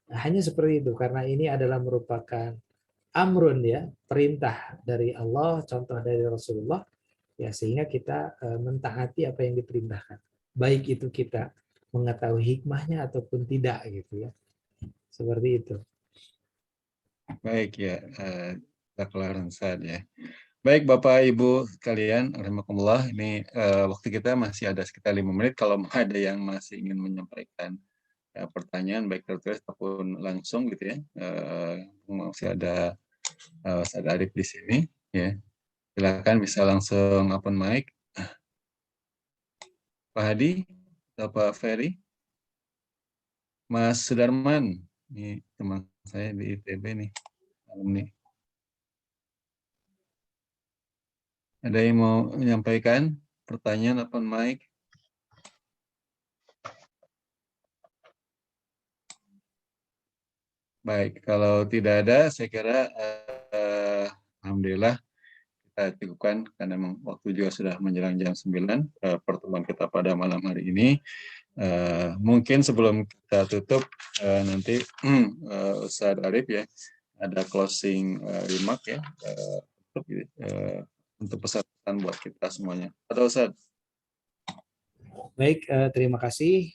Hanya seperti itu karena ini adalah merupakan amrun ya, perintah dari Allah, contoh dari Rasulullah ya sehingga kita mentaati apa yang diperintahkan. Baik itu kita mengetahui hikmahnya ataupun tidak gitu ya. Seperti itu. Baik ya, kelaran saat ya. Baik Bapak Ibu sekalian, rahimakumullah, ini waktu kita masih ada sekitar 5 menit. Kalau ada yang masih ingin menyampaikan pertanyaan baik tertulis ataupun langsung gitu ya, masih ada Ustaz Arif di sini, ya silakan bisa langsung open mic. Pak Hadi atau Pak Ferry, Mas Sudarman, ini teman saya di ITB nih, alumni. Ada yang mau menyampaikan pertanyaan open mic? Baik, kalau tidak ada, saya kira alhamdulillah kita cukupkan karena memang waktu juga sudah menjelang jam 9 pertemuan kita pada malam hari ini. Mungkin sebelum kita tutup nanti Ustaz Arif ya ada closing remark ya untuk pesan buat kita semuanya. Atau Ustaz? Baik, terima kasih.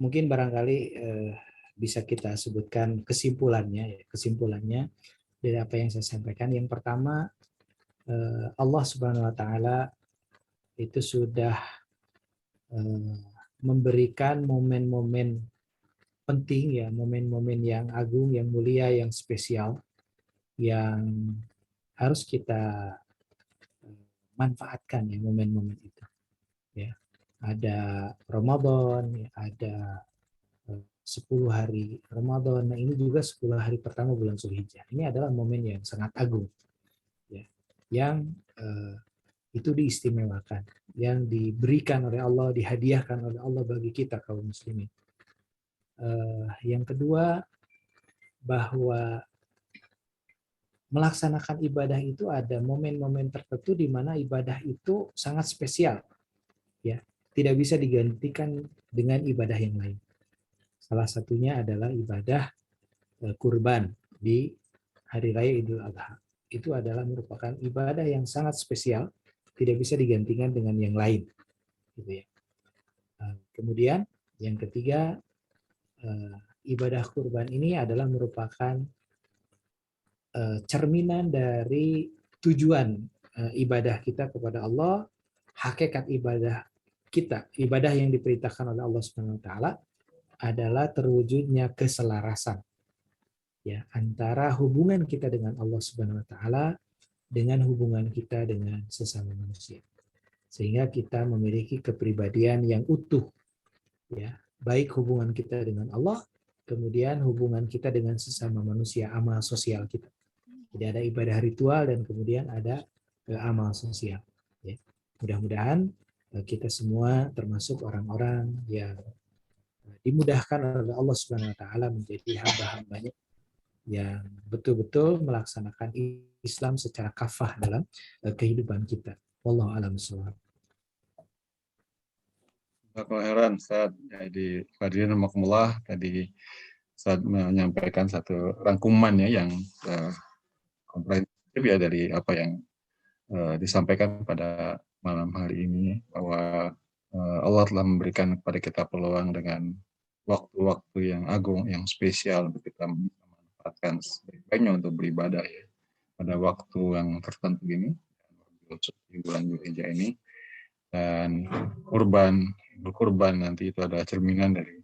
Mungkin barangkali bisa kita sebutkan kesimpulannya dari apa yang saya sampaikan. Yang pertama, Allah Subhanahu wa taala itu sudah memberikan momen-momen penting ya, momen-momen yang agung, yang mulia, yang spesial yang harus kita manfaatkan ya momen-momen itu. Ya. Ada Ramadan, ada 10 hari Ramadan. Nah, ini juga 10 hari pertama bulan Zulhijjah. Ini adalah momen yang sangat agung. Ya. Yang itu diistimewakan, yang diberikan oleh Allah, dihadiahkan oleh Allah bagi kita kaum muslimin. Yang kedua, bahwa melaksanakan ibadah itu ada momen-momen tertentu di mana ibadah itu sangat spesial, ya, tidak bisa digantikan dengan ibadah yang lain. Salah satunya adalah ibadah kurban di Hari Raya Idul Adha. Itu adalah merupakan ibadah yang sangat spesial, tidak bisa digantikan dengan yang lain. Gitu ya. Kemudian yang ketiga, ibadah kurban ini adalah merupakan cerminan dari tujuan ibadah kita kepada Allah, hakikat ibadah kita, ibadah yang diperintahkan oleh Allah Subhanahu wa taala adalah terwujudnya keselarasan ya antara hubungan kita dengan Allah Subhanahu wa taala dengan hubungan kita dengan sesama manusia. Sehingga kita memiliki kepribadian yang utuh ya, baik hubungan kita dengan Allah, kemudian hubungan kita dengan sesama manusia, amal sosial kita. Jadi ada ibadah ritual dan kemudian ada amal sosial. Ya. Mudah-mudahan kita semua termasuk orang-orang yang dimudahkan oleh Allah Subhanahu wa taala menjadi hamba-hambanya yang betul-betul melaksanakan Islam secara kafah dalam kehidupan kita. Wallahu a'lam bishawab. Heran Ustaz. Jadi hadirin rahimakumullah, tadi Ustaz menyampaikan satu rangkuman ya yang komprehensif ya dari apa yang disampaikan pada malam hari ini, bahwa Allah telah memberikan kepada kita peluang dengan waktu-waktu yang agung, yang spesial untuk kita manfaatkan sebaik-baiknya untuk beribadah ya pada waktu yang tertentu ini, di bulan Zulhijjah ini. Dan berkurban nanti itu adalah cerminan dari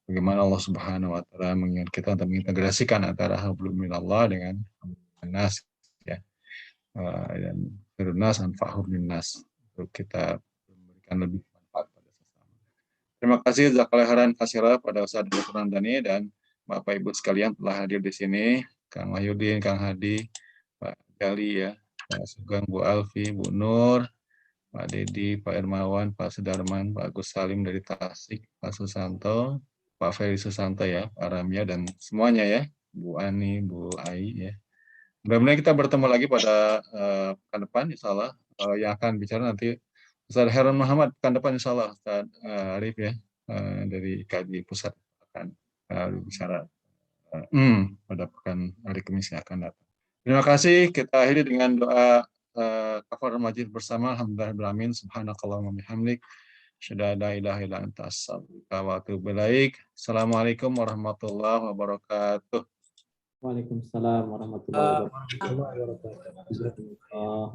bagaimana Allah Subhanahu wa taala mengingat kita untuk mengintegrasikan antara hablum minallah dengan nas ya. Dan firnas anfa'hum linnas, untuk kita memberikan lebih manfaat pada sesama. Terima kasih jazakallahu khairan katsira pada Ustaz Dr. Ramdhani dan Bapak Ibu sekalian telah hadir di sini, Kang Wahyudin, Kang Hadi, Pak Gali ya, Pak Sugeng, Bu Alfi, Bu Nur, Pak Dedi, Pak Irmawan, Pak Sudarman, Pak Agus Salim dari Tasik, Pak Susanto, Pak Ferry Susanto ya, Pak Ramya dan semuanya ya, Bu Ani, Bu Ai ya. Mudah-mudahan kita bertemu lagi pada pekan depan, insya Allah. Yang akan bicara nanti Ustaz Heron Muhammad, pekan depan insya Allah, Ustaz Arif ya, dari IKJ Pusat akan bicara pada pekan hari Kamis yang akan datang. Terima kasih, kita akhiri dengan doa kafaratul majlis bersama. Alhamdulillahirabbil alamin, subhanakallahumma bihamdik, asyhadu an la ilaha illa anta, astaghfiruka wa atubu ilaik. Assalamualaikum warahmatullahi wabarakatuh. Waalaikumsalam warahmatullahi wabarakatuh. Warahmatullahi wabarakatuh. Oh,